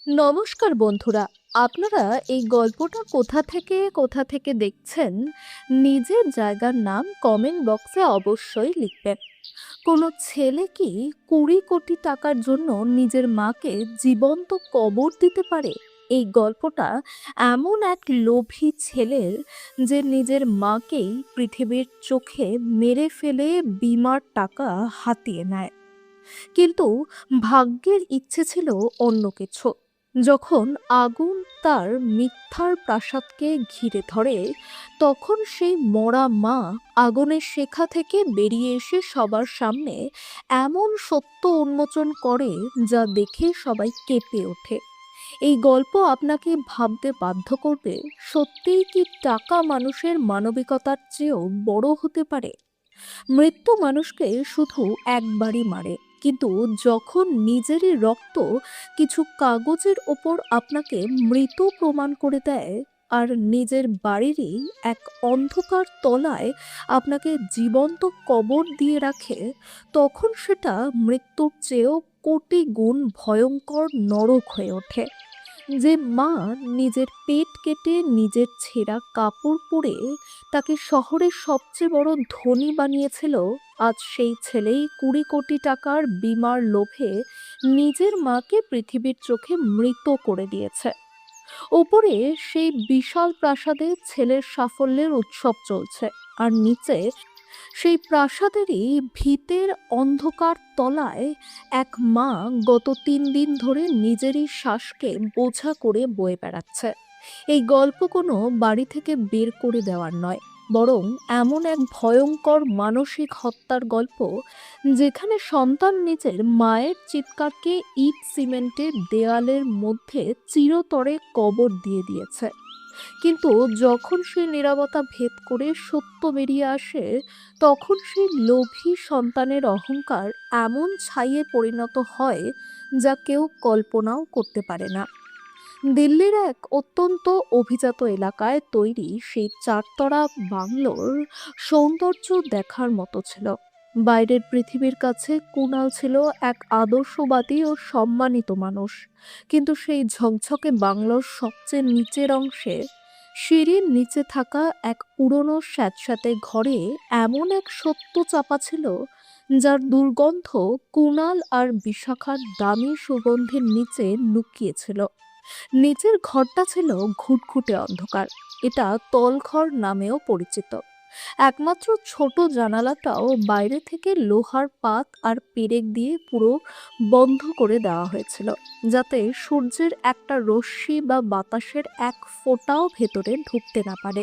নমস্কার বন্ধুরা, আপনারা এই গল্পটা কোথা থেকে দেখছেন? নিজের জায়গার নাম কমেন্ট বক্সে অবশ্যই লিখবেন। কোনো ছেলে কি 20 কোটি টাকার জন্য নিজের মাকে জীবন্ত কবর দিতে পারে? এই গল্পটা এমন এক লোভী ছেলের, যে নিজের মাকেই পৃথিবীর চোখে মেরে ফেলে বিমার টাকা হাতিয়ে নেয়। কিন্তু ভাগ্যের ইচ্ছে ছিল অন্য কিছু। যখন আগুন তার মিথ্যার প্রাসাদকে ঘিরে ধরে, তখন সেই মরা মা আগুনের শেখা থেকে বেরিয়ে এসে সবার সামনে এমন সত্য উন্মোচন করে, যা দেখে সবাই কেঁপে ওঠে। এই গল্প আপনাকে ভাবতে বাধ্য করবে, সত্যিই কি টাকা মানুষের মানবিকতার চেয়েও বড় হতে পারে? মৃত্যু মানুষকে শুধু একবারই মারে, কিন্তু যখন নিজেরই রক্ত কিছু কাগজের ওপর আপনাকে মৃত প্রমাণ করে দেয়, আর নিজের বাড়িরই এক অন্ধকার তলায় আপনাকে জীবন্ত কবর দিয়ে রাখে, তখন সেটা মৃত্যুর চেয়েও কোটি গুণ ভয়ঙ্কর নরক হয়ে ওঠে। যে মা নিজের পেট কেটে নিজের ছেঁড়া কাপড় পরে তাকে শহরের সবচেয়ে বড় ধনী বানিয়েছিল, আজ সেই ছেলেই 20 কোটি টাকার বিমার লোভে নিজের মাকে পৃথিবীর চোখে মৃত করে দিয়েছে। ওপরে সেই বিশাল প্রাসাদে ছেলের সাফল্যের উৎসব চলছে, আর নিচে সেই প্রাসাদেরই ভিতের অন্ধকার তলায় এক মা গত 3 দিন ধরে নিজেরই শ্বাসকে বোঝা করে বয়ে বেড়াচ্ছে। এই গল্প কোনো বাড়ি থেকে বের করে দেওয়ার নয়, বরং এমন এক ভয়ঙ্কর মানসিক হত্যার গল্প, যেখানে সন্তান নিজের মায়ের চিৎকারকে ইট সিমেন্টের দেয়ালের মধ্যে চিরতরে কবর দিয়ে দিয়েছে। কিন্তু যখন সে নীরবতা ভেদ করে সত্য বেরিয়ে আসে, তখন সেই লোভী সন্তানের অহংকার এমন ছাইয়ে পরিণত হয়, যা কেউ কল্পনাও করতে পারে না। দিল্লির এক অত্যন্ত অভিজাত এলাকায় তৈরি সেই চারতলা বাংলোর সৌন্দর্য দেখার মতো ছিল। বাইরের পৃথিবীর কাছে কুণাল ছিল এক আদর্শবাদী ও সম্মানিত মানুষ, কিন্তু সেই ঝকঝকে বাংলোর সবচেয়ে নিচের অংশে, সিঁড়ির নিচে থাকা এক পুরনো স্যাঁতস্যাঁতে ঘরে এমন এক সত্য চাপা ছিল, যার দুর্গন্ধ কুণাল আর বিশাখার দামি সুগন্ধের নিচে লুকিয়েছিল। নিচের ঘরটা ছিল ঘুটঘুটে অন্ধকার। এটা তলঘর নামেও পরিচিত। একমাত্র ছোট জানালাটাও বাইরে থেকে লোহার পাত আর পেরেক দিয়ে পুরো বন্ধ করে দেওয়া হয়েছিল, যাতে সূর্যের একটা রশ্মি বা বাতাসের এক ফোঁটাও ভেতরে ঢুকতে না পারে।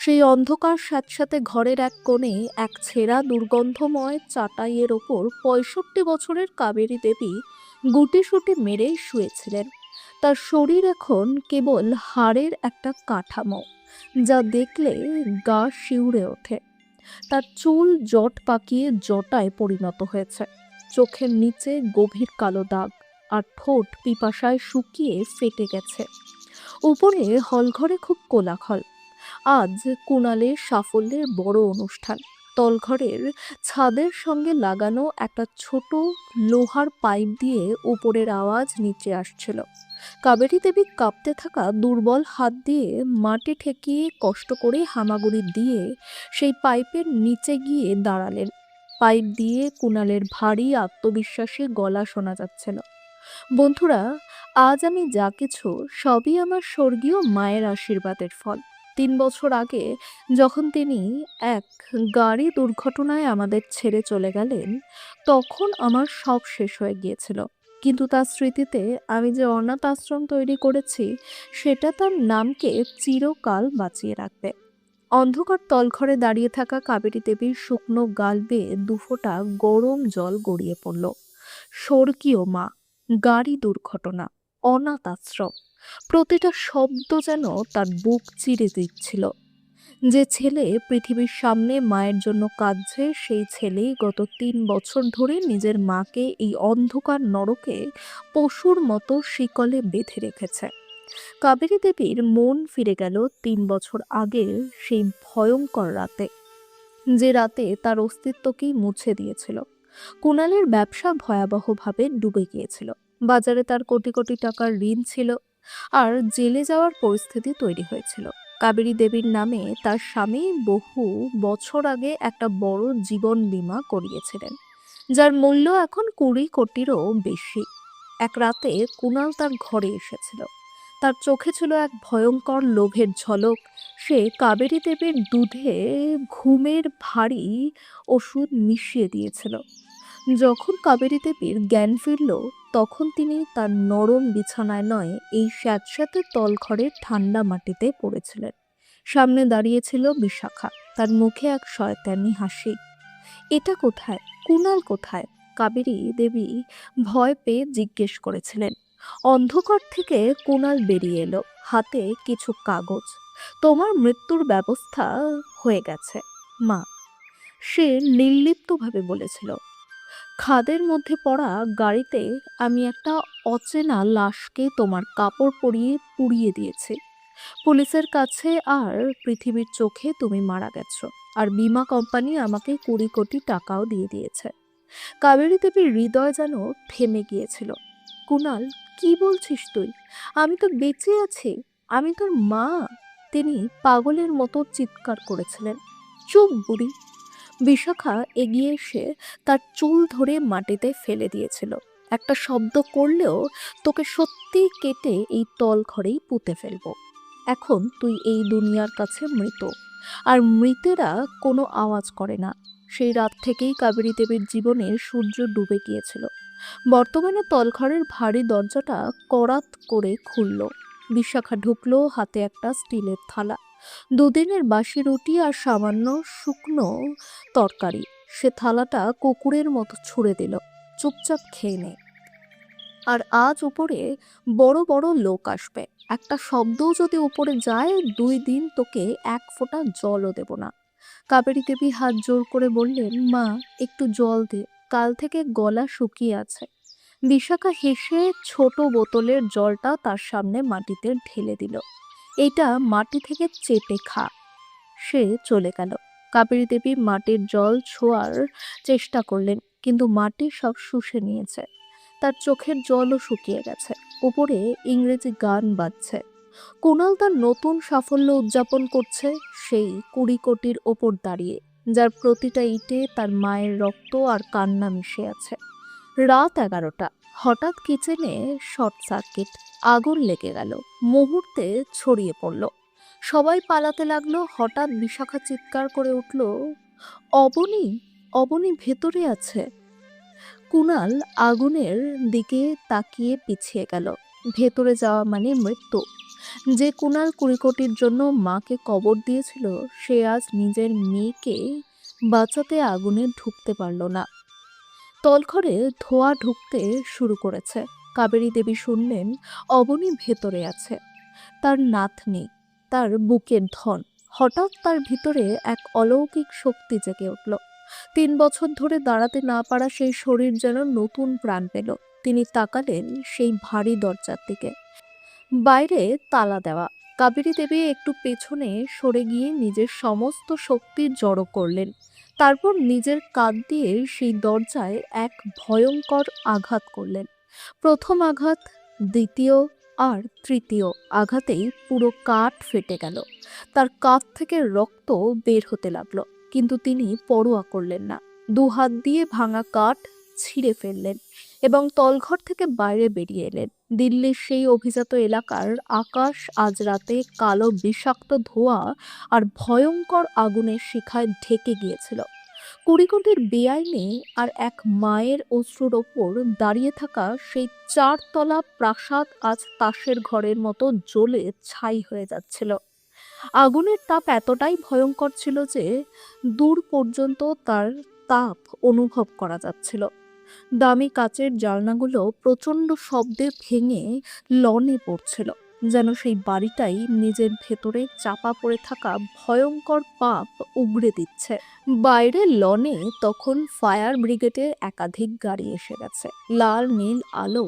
সেই অন্ধকার স্যাঁতস্যাঁতে ঘরের এক কোণে এক ছেঁড়া দুর্গন্ধময় চাটাইয়ের ওপর 65 বছরের কাবেরী দেবী গুটিসুটি মেরে শুয়েছিলেন। তার শরীর এখন কেবল হাড়ের একটা কাঠামো, যা দেখলে গা শিউরে ওঠে। তার চুল জট পাকিয়ে জটায় পরিণত হয়েছে, চোখের নিচে গভীর কালো দাগ, আর ঠোঁট পিপাসায় শুকিয়ে ফেটে গেছে। উপরে হলঘরে খুব কোলাহল। আজ কুণালের সাফল্যের বড় অনুষ্ঠান। তলঘরের ছাদের সঙ্গে লাগানো একটা ছোট লোহার পাইপ দিয়ে উপরের আওয়াজ নিচে আসছিল। কাবেরী দেবী কাঁপতে থাকা দুর্বল হাত দিয়ে মাটি ঠেকিয়ে কষ্ট করে হামাগুড়ি দিয়ে সেই পাইপের নিচে গিয়ে দাঁড়ালেন। পাইপ দিয়ে কুণালের ভারী আত্মবিশ্বাসী গলা শোনা যাচ্ছিল, বন্ধুরা, আজ আমি যা কিছু, সবই আমার স্বর্গীয় মায়ের আশীর্বাদের ফল। 3 বছর আগে যখন তিনি এক গাড়ি দুর্ঘটনায় আমাদের ছেড়ে চলে গেলেন, তখন আমার সব শেষ হয়ে গিয়েছিল। কিন্তু তার স্মৃতিতে আমি যে অনাথ আশ্রম তৈরি করেছি, সেটা তার নামকে চিরকাল বাঁচিয়ে রাখবে। অন্ধকার তলঘরে দাঁড়িয়ে থাকা কাবেরী দেবীর শুকনো গাল বেয়ে দুফোঁটা গরম জল গড়িয়ে পড়ল। স্বর্গীয় মা, গাড়ি দুর্ঘটনা, অনাথ আশ্রম, প্রতিটা শব্দ যেন তার বুক চিরে দিচ্ছিল। যে ছেলে পৃথিবীর সামনে মায়ের জন্য কাঁদছে, সেই ছেলেই গত 3 বছর ধরে নিজের মাকে এই অন্ধকার নরকে পশুর মতো শিকলে বেঁধে রেখেছে। কাবেরী দেবীর মন ফিরে গেল 3 বছর আগের সেই ভয়ঙ্কর রাতে, যে রাতে তার অস্তিত্বকেই মুছে দিয়েছিল। কুণালের ব্যবসা ভয়াবহভাবে ডুবে গিয়েছিল। বাজারে তার কোটি কোটি টাকার ঋণ ছিল, আর জেলে যাওয়ার পরিস্থিতি তৈরি হয়েছিল। কাবেরী দেবীর নামে তার স্বামী বহু বছর আগে একটা বড় জীবন বীমা করিয়েছিলেন, যার মূল্য এখন 20 কোটিরও বেশি। এক রাতে কুণাল তার ঘরে এসেছিল। তার চোখে ছিল এক ভয়ঙ্কর লোভের ঝলক। সে কাবেরী দেবীর দুধে ঘুমের ভারী ওষুধ মিশিয়ে দিয়েছিল। যখন কাবেরী দেবীর জ্ঞান ফিরল, তখন তিনি তার নরম বিছানায় নয়, এই স্যাঁতস্যাঁতে তলঘরের ঠান্ডা মাটিতে পড়েছিলেন। সামনে দাঁড়িয়েছিল বিশাখা, তার মুখে এক শয়তানি হাসি। এটা কোথায়? কুণাল কোথায়? কাবেরী দেবী ভয় পেয়ে জিজ্ঞেস করেছিলেন। অন্ধকার থেকে কুণাল বেরিয়ে এলো, হাতে কিছু কাগজ। তোমার মৃত্যুর ব্যবস্থা হয়ে গেছে, মা, সে নির্লিপ্তভাবে বলেছিল। খাদের মধ্যে পড়া গাড়িতে আমি একটা অচেনা লাশকে তোমার কাপড় পরিয়ে পুড়িয়ে দিয়েছি। পুলিশের কাছে আর পৃথিবীর চোখে তুমি মারা গেছো, আর বীমা কোম্পানি আমাকে 20 কোটি টাকাও দিয়ে দিয়েছে। কাবেরী দেবীর হৃদয় যেন থেমে গিয়েছিল। কুণাল, কি বলছিস তুই? আমি তো বেঁচে আছি, আমি তোর মা। তিনি পাগলের মতো চিৎকার করেছিলেন। চুপ বুড়ি! বিশাখা এগিয়ে এসে তার চুল ধরে মাটিতে ফেলে দিয়েছিল। একটা শব্দ করলেও তোকে সত্যিই কেটে এই তল ঘরেই পুঁতে ফেলবো। এখন তুই এই দুনিয়ার কাছে মৃত, আর মৃতেরা কোনো আওয়াজ করে না। সেই রাত থেকেই কাবেরী দেবীর জীবনে সূর্য ডুবে গিয়েছিল। বর্তমানে তলঘরের ভারী দরজাটা করাত করে খুলল। বিশাখা ঢুকলো, হাতে একটা স্টিলের থালা, দুদিনের বাসি রুটি আর সামান্য শুকনো তরকারি। সে থালাটা কুকুরের মতো ছুঁড়ে দিল। চুপচাপ খেয়ে নে, আর আজ উপরে বড় বড় লোক আসবে। একটা শব্দও যদি উপরে যায়, 2 দিন তোকে এক ফোঁটা জলও দেব না। কাবেরী দেবী হাত জোর করে বললেন, মা, একটু জল দে, কাল থেকে গলা শুকিয়ে আছে। বিশাখা হেসে ছোট বোতলের জলটা তার সামনে মাটিতে ঢেলে দিল। এটা মাটি থেকে চেপে খা। সে চলে গেল। কাবেরী দেবী মাটির জল ছোঁয়ার চেষ্টা করলেন, কিন্তু মাটি সব শুষে নিয়েছে। তার চোখের জলও শুকিয়ে গেছে। উপরে ইংরেজি গান বাজছে। কুণাল তার নতুন সাফল্য উদযাপন করছে, সেই 20 কোটির ওপর দাঁড়িয়ে, যার প্রতিটা ইটে তার মায়ের রক্ত আর কান্না মিশে আছে। রাত 11টা। হঠাৎ কিচেনে শর্ট সার্কিট, আগুন লেগে গেল, মুহূর্তে ছড়িয়ে পড়ল। সবাই পালাতে লাগলো। হঠাৎ বিশাখা চিৎকার করে উঠল, অবনী, অবনী ভেতরে আছে। কুণাল আগুনের দিকে তাকিয়ে পিছিয়ে গেল। ভেতরে যাওয়া মানে মৃত্যু। যে কুণাল 20 কোটির জন্য মাকে কবর দিয়েছিল, সে আজ নিজের মেয়েকে বাঁচাতে আগুনে ঢুকতে পারল না। তলঘরে ধোঁয়া ঢুকতে শুরু করেছে। কাবেরী দেবী শুনলেন, অবনী ভেতরে আছে। তার নাথ নেই, তার বুকের ধন। হঠাৎ তার ভিতরে এক অলৌকিক শক্তি জেগে উঠল। 3 বছর ধরে দাঁড়াতে না পারা সেই শরীর যেন নতুন প্রাণ পেল। তিনি তাকালেন সেই ভারী দরজার দিকে। বাইরে তালা দেওয়া। কাবেরী দেবী একটু পেছনে সরে গিয়ে নিজের সমস্ত শক্তি জড়ো করলেন। তারপর নিজের কাঁধ দিয়ে সেই দরজায় এক ভয়ঙ্কর আঘাত করলেন। প্রথম আঘাত, দ্বিতীয় আর তৃতীয় আঘাতেই পুরো কাঠ ফেটে গেল। তার কাঁধ থেকে রক্ত বের হতে লাগলো, কিন্তু তিনি পরোয়া করলেন না। 2 হাত দিয়ে ভাঙা কাঠ ছিঁড়ে ফেললেন এবং তলঘর থেকে বাইরে বেরিয়ে এলেন। দিল্লির সেই অভিজাত এলাকার আকাশ আজ রাতে কালো বিষাক্ত ধোঁয়া আর ভয়ঙ্কর আগুনের শিখায় ঢেকে গিয়েছিল। 20 কোটির বেআইনি আর এক মায়ের অশ্রুর ওপর দাঁড়িয়ে থাকা সেই 4 তলা প্রাসাদ আজ তাসের ঘরের মতো জ্বলে ছাই হয়ে যাচ্ছিল। আগুনের তাপ এতটাই ভয়ঙ্কর ছিল যে দূর পর্যন্ত তার তাপ অনুভব করা যাচ্ছিল। দামি কাচের জানলাগুলো প্রচণ্ড শব্দে ভেঙে লনে পড়ছিল, যেন সেই বাড়িটাই নিজের ভেতরে চাপা পড়ে থাকা ভয়ঙ্কর পাপ উগড়ে দিচ্ছে। বাইরে লনে তখন ফায়ার ব্রিগেডের একাধিক গাড়ি এসে গেছে। লাল নীল আলো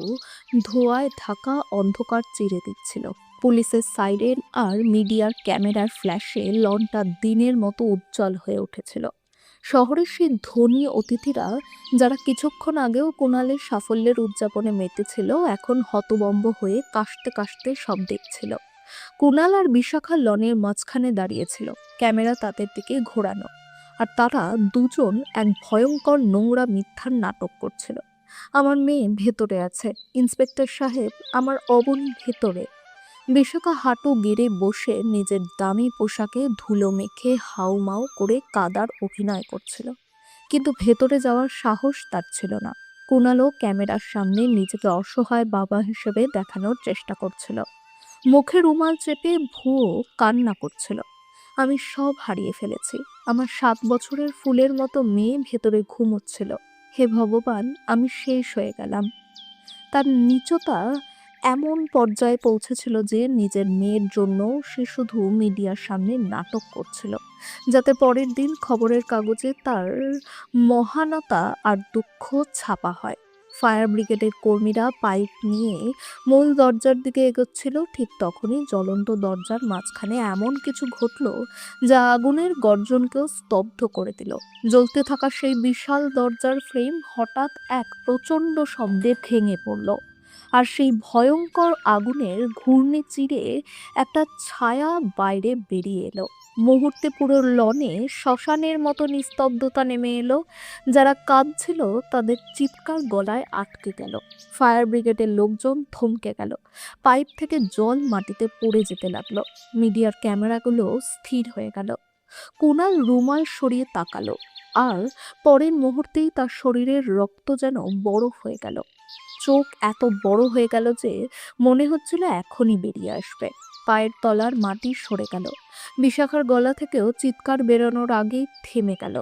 ধোঁয়ায় ঢাকা অন্ধকার চিরে দিচ্ছিল। পুলিশের সাইরেন আর মিডিয়ার ক্যামেরার ফ্ল্যাশে লনটা দিনের মতো উজ্জ্বল হয়ে উঠেছিল। শহরের সেই ধনী অতিথিরা, যারা কিছুক্ষণ আগেও কুণালের সাফল্যের উদযাপনে মেতেছিল, এখন হতবম্ব হয়ে কাশতে কাশতে সব দেখছিল। কুণাল আর বিশাখা লনের মাঝখানে দাঁড়িয়েছিল, ক্যামেরা তাদের দিকে ঘোরানো, আর তারা দুজন এক ভয়ঙ্কর নোংরা মিথ্যার নাটক করছিল। আমার মেয়ে ভেতরে আছে, ইন্সপেক্টর সাহেব, আমার অবনী ভেতরে। বিশাখা হাঁটু গেড়ে বসে নিজের দামি পোশাকে ধুলো মেখে হাউমাউ করে কাদার অভিনয় করছিল, কিন্তু ভেতরে যাওয়ার সাহস তার ছিল না। কুণালও ক্যামেরার সামনে নিজেকে অসহায় বাবা হিসেবে দেখানোর চেষ্টা করছিল, মুখে রুমাল চেপে ভুয়ো কান্না করছিল। আমি সব হারিয়ে ফেলেছি, আমার 7 বছরের ফুলের মতো মেয়ে ভেতরে ঘুমোচ্ছিল। হে ভগবান, আমি শেষ হয়ে গেলাম। তার নীচতা এমন পর্যায়ে পৌঁছেছিল যে নিজের মেয়ের জন্য সে শুধু মিডিয়ার সামনে নাটক করছিল, যাতে পরের দিন খবরের কাগজে তার মহানতা আর দুঃখ ছাপা হয়। ফায়ার ব্রিগেডের কর্মীরা পাইপ নিয়ে মূল দরজার দিকে এগোচ্ছিল, ঠিক তখনই জ্বলন্ত দরজার মাঝখানে এমন কিছু ঘটল যা আগুনের গর্জনকেও স্তব্ধ করে দিল। জ্বলতে থাকা সেই বিশাল দরজার ফ্রেম হঠাৎ এক প্রচণ্ড শব্দে ভেঙে পড়ল, আর সেই ভয়ঙ্কর আগুনের ঘূর্ণি চিরে একটা ছায়া বাইরে বেরিয়ে এলো। মুহূর্তে পুরো লনে শ্মশানের মতো নিস্তব্ধতা নেমে এলো। যারা কাঁদছিল তাদের চিৎকার গলায় আটকে গেল। ফায়ার ব্রিগেডের লোকজন থমকে গেল, পাইপ থেকে জল মাটিতে পড়ে যেতে লাগলো। মিডিয়ার ক্যামেরাগুলো স্থির হয়ে গেল। কুণাল রুমাল সরিয়ে তাকালো, আর পরের মুহূর্তেই তার শরীরের রক্ত যেন বরফ হয়ে গেল। চোখ এত বড় হয়ে গেল যে মনে হচ্ছিল এখনই বেরিয়ে আসবে। পায়ের তলার মাটি সরে গেল, বিশাখার গলা থেকেও চিৎকার বেরোনোর আগেই থেমে গেল।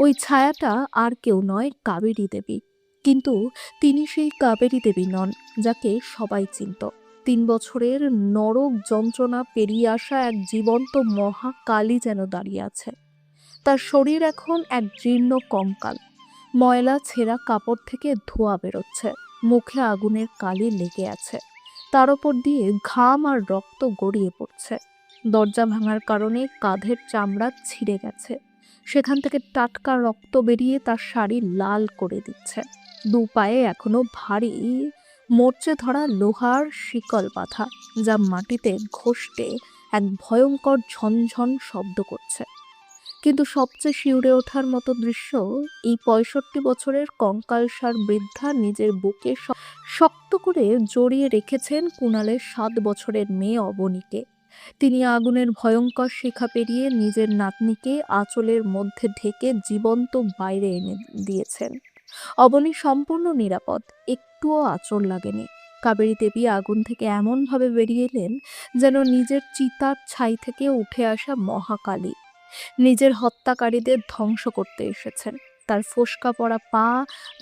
ওই ছায়াটা আর কেউ নয়, কাবেরী দেবী। কিন্তু তিনি সেই কাবেরী দেবী নন যাকে সবাই চিনত। 3 বছরের নরক যন্ত্রণা পেরিয়ে আসা এক জীবন্ত মহাকালী যেন দাঁড়িয়ে আছে। তার শরীর এখন এক জীর্ণ কঙ্কাল, ময়লা ছেঁড়া কাপড় থেকে ধোঁয়া বেরোচ্ছে, মুখে আগুনের কালি লেগে আছে, তার ওপর দিয়ে ঘাম আর রক্ত গড়িয়ে পড়ছে। দরজা ভাঙার কারণে কাঁধের চামড়া ছিঁড়ে গেছে, সেখান থেকে টাটকা রক্ত বেরিয়ে তার শাড়ি লাল করে দিচ্ছে। দু পায়ে এখনো ভারী মরচে ধরা লোহার শিকল বাঁধা, যা মাটিতে ঘষতে এক ভয়ঙ্কর ঝনঝন শব্দ করছে। কিন্তু সবচেয়ে শিউরে ওঠার মতো দৃশ্য, এই 65 বছরের কঙ্কালসার বৃদ্ধা নিজের বুকে শক্ত করে জড়িয়ে রেখেছেন কুণালের 7 বছরের মেয়ে অবনীকে। তিনি আগুনের ভয়ঙ্কর শিখা পেরিয়ে নিজের নাতনিকে আঁচলের মধ্যে ঢেকে জীবন্ত বাইরে এনে দিয়েছেন। অবনী সম্পূর্ণ নিরাপদ, একটুও আঁচড় লাগেনি। কাবেরী দেবী আগুন থেকে এমনভাবে বেরিয়ে এলেন যেন নিজের চিতার ছাই থেকে উঠে আসা মহাকালী। নিজের হত্যাকারীদের ধ্বংস করতে এসেছেন। তার ফোস্কা পড়া পা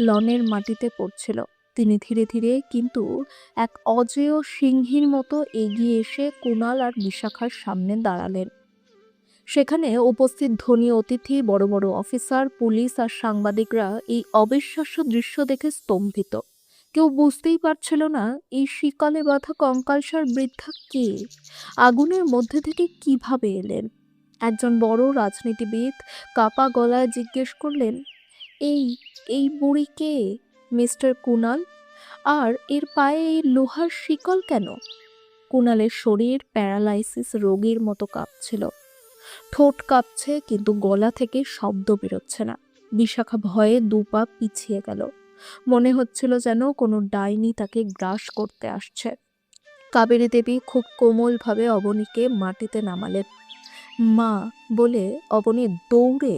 লনের মাটিতে পড়ছিল। তিনি ধীরে ধীরে কিন্তু এক অজেয় সিংহীর মতো এগিয়ে এসে কুণাল আর বিশাখার সামনে দাঁড়ালেন। সেখানে উপস্থিত ধনী অতিথি, বড় বড় অফিসার, পুলিশ আর সাংবাদিকরা এই অবিশ্বাস্য দৃশ্য দেখে স্তম্ভিত। কেউ বুঝতেই পারছিল না এই শিকলে বাঁধা কঙ্কালসার বৃদ্ধা কে, আগুনের মধ্যে থেকে কিভাবে এলেন। একজন বড় রাজনীতিবিদ কাপা গলায় জিজ্ঞেস করলেন, এই এই বুড়ি কে, মিস্টার কুণাল? আর এর পায়ে এই লোহার শিকল কেন? কুণালের শরীর প্যারালাইসিস রোগীর মতো কাঁপছিল, ঠোঁট কাঁপছে কিন্তু গলা থেকে শব্দ বেরোচ্ছে না। বিশাখা ভয়ে 2 পা পিছিয়ে গেল, মনে হচ্ছিল যেন কোনো ডাইনি তাকে গ্রাস করতে আসছে। কাবেরী দেবী খুব কোমলভাবে অবনীকে মাটিতে নামালেন। মা বলে অবনী দৌড়ে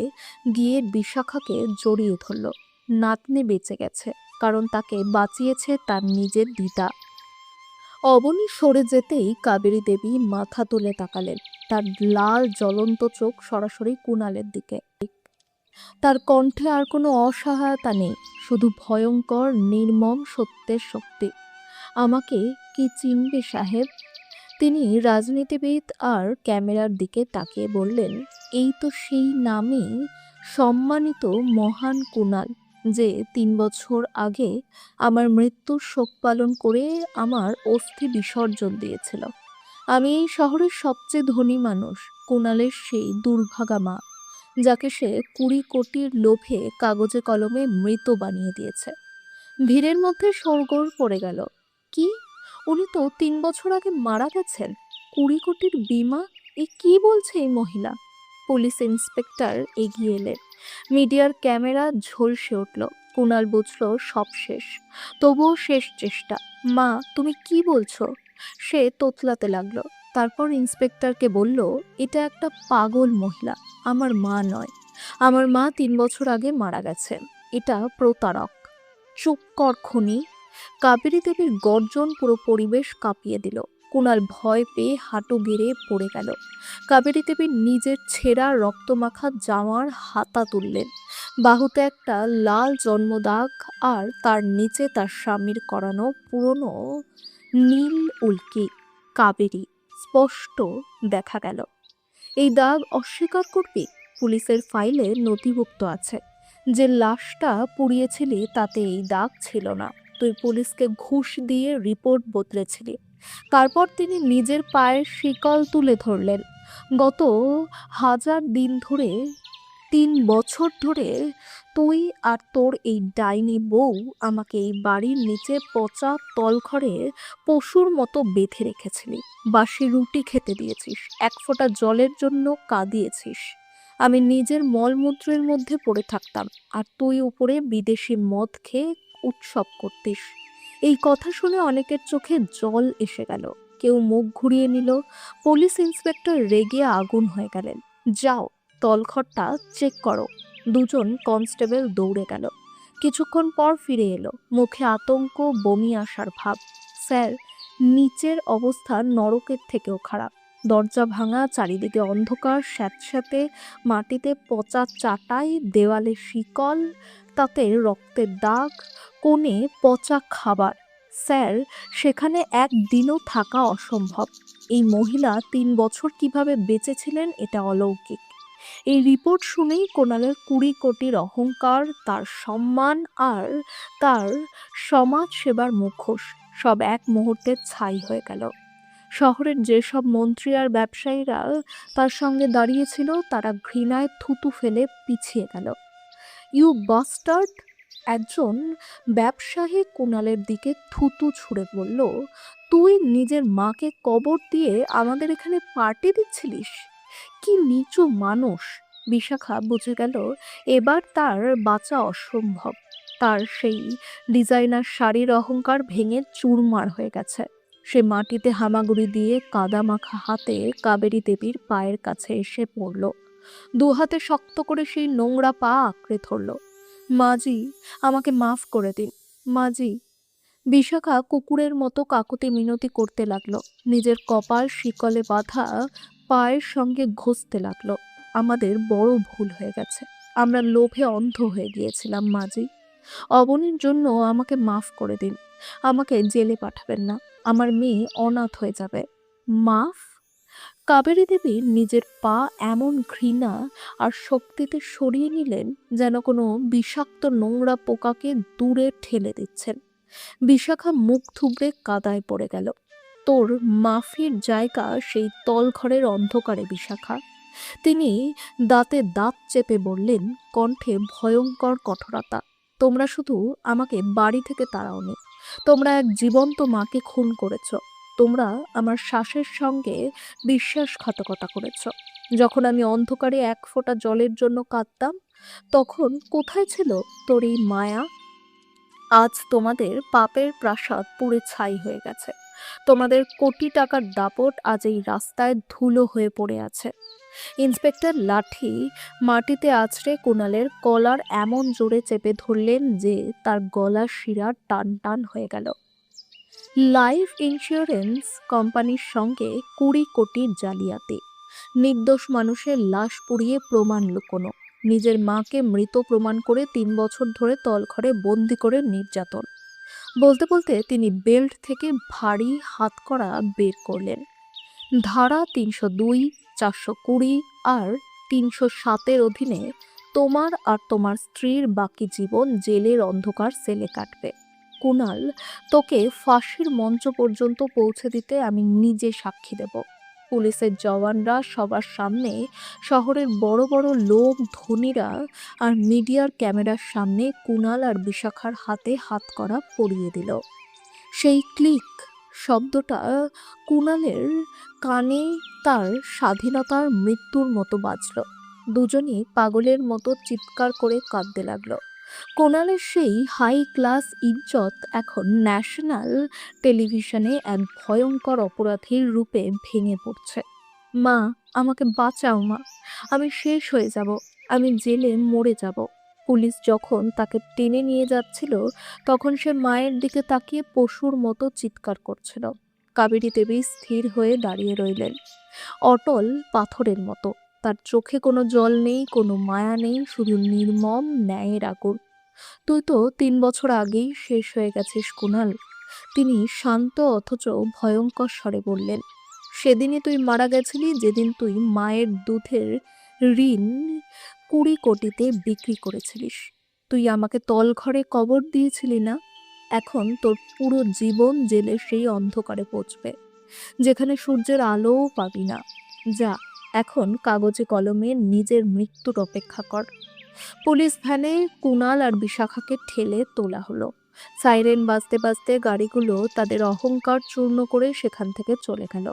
গিয়ে বিশাখাকে জড়িয়ে ধরল। নাতনি বেঁচে গেছে, কারণ তাকে বাঁচিয়েছে তার নিজের দিদা। অবনী সরে যেতেই কাবেরী দেবী মাথা তুলে তাকালেন, তার লাল জ্বলন্ত চোখ সরাসরি কুণালের দিকে। তার কণ্ঠে আর কোনো অসহায়তা নেই, শুধু ভয়ঙ্কর নির্মম সত্যের শক্তি। আমাকে কি চিনবে সাহেব? তিনি রাজনীতিবিদ আর ক্যামেরার দিকে তাকিয়ে বললেন, এই তো সেই নামই, সম্মানিত মহান কুণাল, যে 3 বছর আগে আমার মৃত্যুর শোক পালন করে আমার অস্থি বিসর্জন দিয়েছিল। আমি এই শহরের সবচেয়ে ধনী মানুষ, কুণালের সেই দুর্ভাগা মা, যাকে সে 20 কোটির লোভে কাগজে কলমে মৃত বানিয়ে দিয়েছে। ভিড়ের মধ্যে শোরগোল পড়ে গেল। কি, উনি তো 3 বছর আগে মারা গেছেন! 20 কোটির বীমা! এ কি বলছে এই মহিলা? পুলিশ ইন্সপেক্টর এগিয়ে এলেন। মিডিয়ার ক্যামেরা ঝলসে উঠল। কুণাল বুঝল সব শেষ। তবুও শেষ চেষ্টা। মা, তুমি কি বলছো? সে তোতলাতে লাগলো। তারপর ইন্সপেক্টরকে বলল, এটা একটা পাগল মহিলা, আমার মা নয়। আমার মা 3 বছর আগে মারা গেছে। এটা প্রতারক। চুপ কর খুনি! কাবেরী দেবীর গর্জন পুরো পরিবেশ কাঁপিয়ে দিল। কুণাল ভয় পেয়ে হাঁটু গেড়ে পড়ে গেল। কাবেরী দেবী নিজের ছেঁড়া রক্তমাখা জামার হাতা তুললেন। বাহুতে একটা লাল জন্মদাগ, আর তার নিচে তার স্বামীর করানো পুরনো নীল উল্কি। কাবেরী স্পষ্ট দেখা গেল। এই দাগ অস্বীকার করবি? পুলিশের ফাইলে নথিভুক্ত আছে। যে লাশটা পুড়িয়েছিলি তাতে এই দাগ ছিল না। তুই পুলিশকে ঘুষ দিয়ে রিপোর্ট বদলেছিলি। তারপর তিনি নিজের পায়ের শিকল তুলে ধরলেন। গত 1000 দিন ধরে, 3 বছর ধরে তুই আর তোর এই ডাইনি বউ আমাকে এই বাড়ির নিচে পচা তলঘরে পশুর মতো বেঁধে রেখেছিলি। বাসি রুটি খেতে দিয়েছিস, এক ফোঁটা জলের জন্য কাঁদিয়েছিস। আমি নিজের মলমূত্রের মধ্যে পড়ে থাকতাম, আর তুই উপরে বিদেশি মদ খেয়ে উৎসব করতিস। এই কথা শুনে অনেকের চোখে জল এসে গেল। কেউ মুখ ঘুরিয়ে নিল। পুলিশ ইন্সপেক্টর রেগে আগুন হয়ে গেলেন। যাও, তলঘরটা চেক করো। দুজন কনস্টেবল দৌড়ে গেল। কিছুক্ষণ পর ফিরে এলো, মুখে আতঙ্ক, বমি আসার ভাব। স্যার, নিচের অবস্থা নরকের থেকেও খারাপ। দরজা ভাঙা, চারিদিকে অন্ধকার, স্যাঁতস্যাঁতে মাটিতে পচা চাটাই, দেওয়ালে শিকল, তাতে রক্তের দাগ, কোণে পচা খাবার। স্যার, সেখানে একদিনও থাকা অসম্ভব। এই মহিলা 3 বছর কিভাবে বেঁচেছিলেন এটা অলৌকিক। এই রিপোর্ট শুনেই কোণালের 20 কোটির অহংকার, তার সম্মান আর তার সমাজ সেবার মুখোশ সব এক মুহূর্তে ছাই হয়ে গেল। শহরের যেসব মন্ত্রী আর ব্যবসায়ীরা তার সঙ্গে দাঁড়িয়েছিল তারা ঘৃণায় থুতু ফেলে পিছিয়ে গেল। You bastard! একজন ব্যবসায়ী কুণালের দিকে থুতু ছুঁড়ে বলল, তুই নিজের মাকে কবর দিয়ে আমাদের এখানে পার্টি দিচ্ছিলিস? কি নিচু মানুষ! বিশাখা বুঝে গেল এবার তার বাঁচা অসম্ভব। তার সেই ডিজাইনার শাড়ির অহংকার ভেঙে চুরমার হয়ে গেছে। সে মাটিতে হামাগুড়ি দিয়ে কাদা মাখা হাতে কাবেরী দেবীর পায়ের কাছে এসে পড়ল। দুহাতে শক্ত করে সেই নোংরা পা আঁকড়ে ধরল। মাজি, আমাকে মাফ করে দিন মাজি। বিশাখা কুকুরের মতো কাকুতি মিনতি করতে লাগলো। নিজের কপাল শিকলে বাঁধা পায়ের সঙ্গে ঘষতে লাগলো। আমাদের বড় ভুল হয়ে গেছে। আমরা লোভে অন্ধ হয়ে গিয়েছিলাম মাজি। অবনীর জন্য আমাকে মাফ করে দিন। আমাকে জেলে পাঠাবেন না। আমার মেয়ে অনাথ হয়ে যাবে। মাফ? কাবেরী দেবী নিজের পা এমন ঘৃণা আর শক্তিতে সরিয়ে নিলেন যেন কোনো বিষাক্ত নোংরা পোকাকে দূরে ঠেলে দিচ্ছেন। বিশাখা মুখ থুবড়ে কাদায় পড়ে গেল। তোর মাফির জায়গা সেই তলঘরের অন্ধকারে বিশাখা। তিনি দাঁতে দাঁত চেপে বললেন, কণ্ঠে ভয়ঙ্কর কঠোরতা, তোমরা শুধু আমাকে বাড়ি থেকে তাড়াওনি, তোমরা এক জীবন্ত মাকে খুন করেছ। তোমরা আমার শ্বাসের সঙ্গে বিশ্বাসঘাতকতা করেছ। যখন আমি অন্ধকারে এক ফোঁটা জলের জন্য কাঁদতাম, তখন কোথায় ছিল তোর এই মায়া? আজ তোমাদের পাপের প্রাসাদ পুড়ে ছাই হয়ে গেছে। তোমাদের কোটি টাকার দাপট আজ এই রাস্তায় ধুলো হয়ে পড়ে আছে। ইন্সপেক্টর লাঠি মাটিতে আছড়ে কুণালের কলার এমন জোরে চেপে ধরলেন যে তার গলার শিরা টান টান হয়ে গেল। লাইফ ইন্স্যুরেন্স কোম্পানির সঙ্গে 20 কোটির জালিয়াতি, নির্দোষ মানুষের লাশ পুড়িয়ে প্রমাণ লুকোনো, নিজের মাকে মৃত প্রমাণ করে 3 বছর ধরে তলঘরে বন্দি করে নির্যাতন। বলতে বলতে তিনি বেল্ট থেকে ভারী হাতকড়া বের করলেন। ধারা 302, 420 আর 307-এর অধীনে তোমার আর তোমার স্ত্রীর বাকি জীবন জেলের অন্ধকার সেলে কাটবে। কুণাল, তোকে ফাঁসির মঞ্চ পর্যন্ত পৌঁছে দিতে আমি নিজে সাক্ষী দেব। পুলিশের জওয়ানরা সবার সামনে, শহরের বড় বড় লোক, ধনীরা আর মিডিয়ার ক্যামেরার সামনে কুণাল আর বিশাখার হাতে হাতকড়া পরিয়ে দিল। সেই ক্লিক শব্দটা কুণালের কানে তার স্বাধীনতার মৃত্যুর মতো বাজল। দুজনই পাগলের মতো চিৎকার করে কাঁদতে লাগলো। কুণালের সেই হাই ক্লাস ইজ্জত এখন ন্যাশনাল টেলিভিশনে এক ভয়ঙ্কর অপরাধীর রূপে ভেঙে পড়ছে। মা, আমাকে বাঁচাও মা, আমি শেষ হয়ে যাব, আমি জেলে মরে যাব। পুলিশ যখন তাকে টেনে নিয়ে যাচ্ছিল তখন সে মায়ের দিকে তাকিয়ে পশুর মতো চিৎকার করছিল। কাবেরী দেবী স্থির হয়ে দাঁড়িয়ে রইলেন, অটল পাথরের মতো। তার চোখে কোনো জল নেই, কোনো মায়া নেই, শুধু নির্মম ন্যায়ের আগুন। তুই তো 3 বছর আগেই শেষ হয়ে গেছিস কুণাল। তিনি শান্ত অথচ ভয়ঙ্কর স্বরে বললেন, সেদিনই তুই মারা গেছিলি যেদিন তুই মায়ের দুধের ঋণ 20 কোটিতে বিক্রি করেছিলিস। তুই আমাকে তলঘরে কবর দিয়েছিলি না? এখন তোর পুরো জীবন জেলে সেই অন্ধকারে পচবে, যেখানে সূর্যের আলোও পাবি না। যা, এখন কাগজে কলমে নিজের মৃত্যুর অপেক্ষা কর। পুলিশ ভ্যানে কুণাল আর বিশাখাকে ঠেলে তোলা হলো। সাইরেন বাজতে বাজতে গাড়িগুলো তাদের অহংকার চূর্ণ করে সেখান থেকে চলে গেল।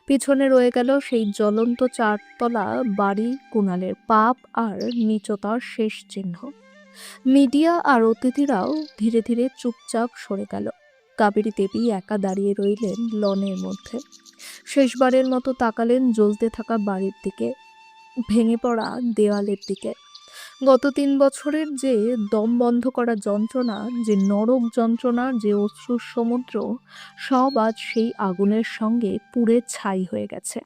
পিছনে রয়ে গেল সেই জ্বলন্ত 4 তলা বাড়ি, কুণালের পাপ আর নীচতার শেষ চিহ্ন। মিডিয়া আর অতিথিরাও ধীরে ধীরে চুপচাপ সরে গেল। কাবেরী দেবী একা দাঁড়িয়ে রইলেন লনের মধ্যে। শেষবারের মতো তাকালেন জ্বলতে থাকা বাড়ির দিকে, ভেঙে পড়া দেওয়ালের দিকে। গত 3 বছরের যে দম বন্ধ করা যন্ত্রণা, যে নরক যন্ত্রণা, যে অশ্রুর সমুদ্র, সব আজ সেই আগুনের সঙ্গে পুড়ে ছাই হয়ে গেছে।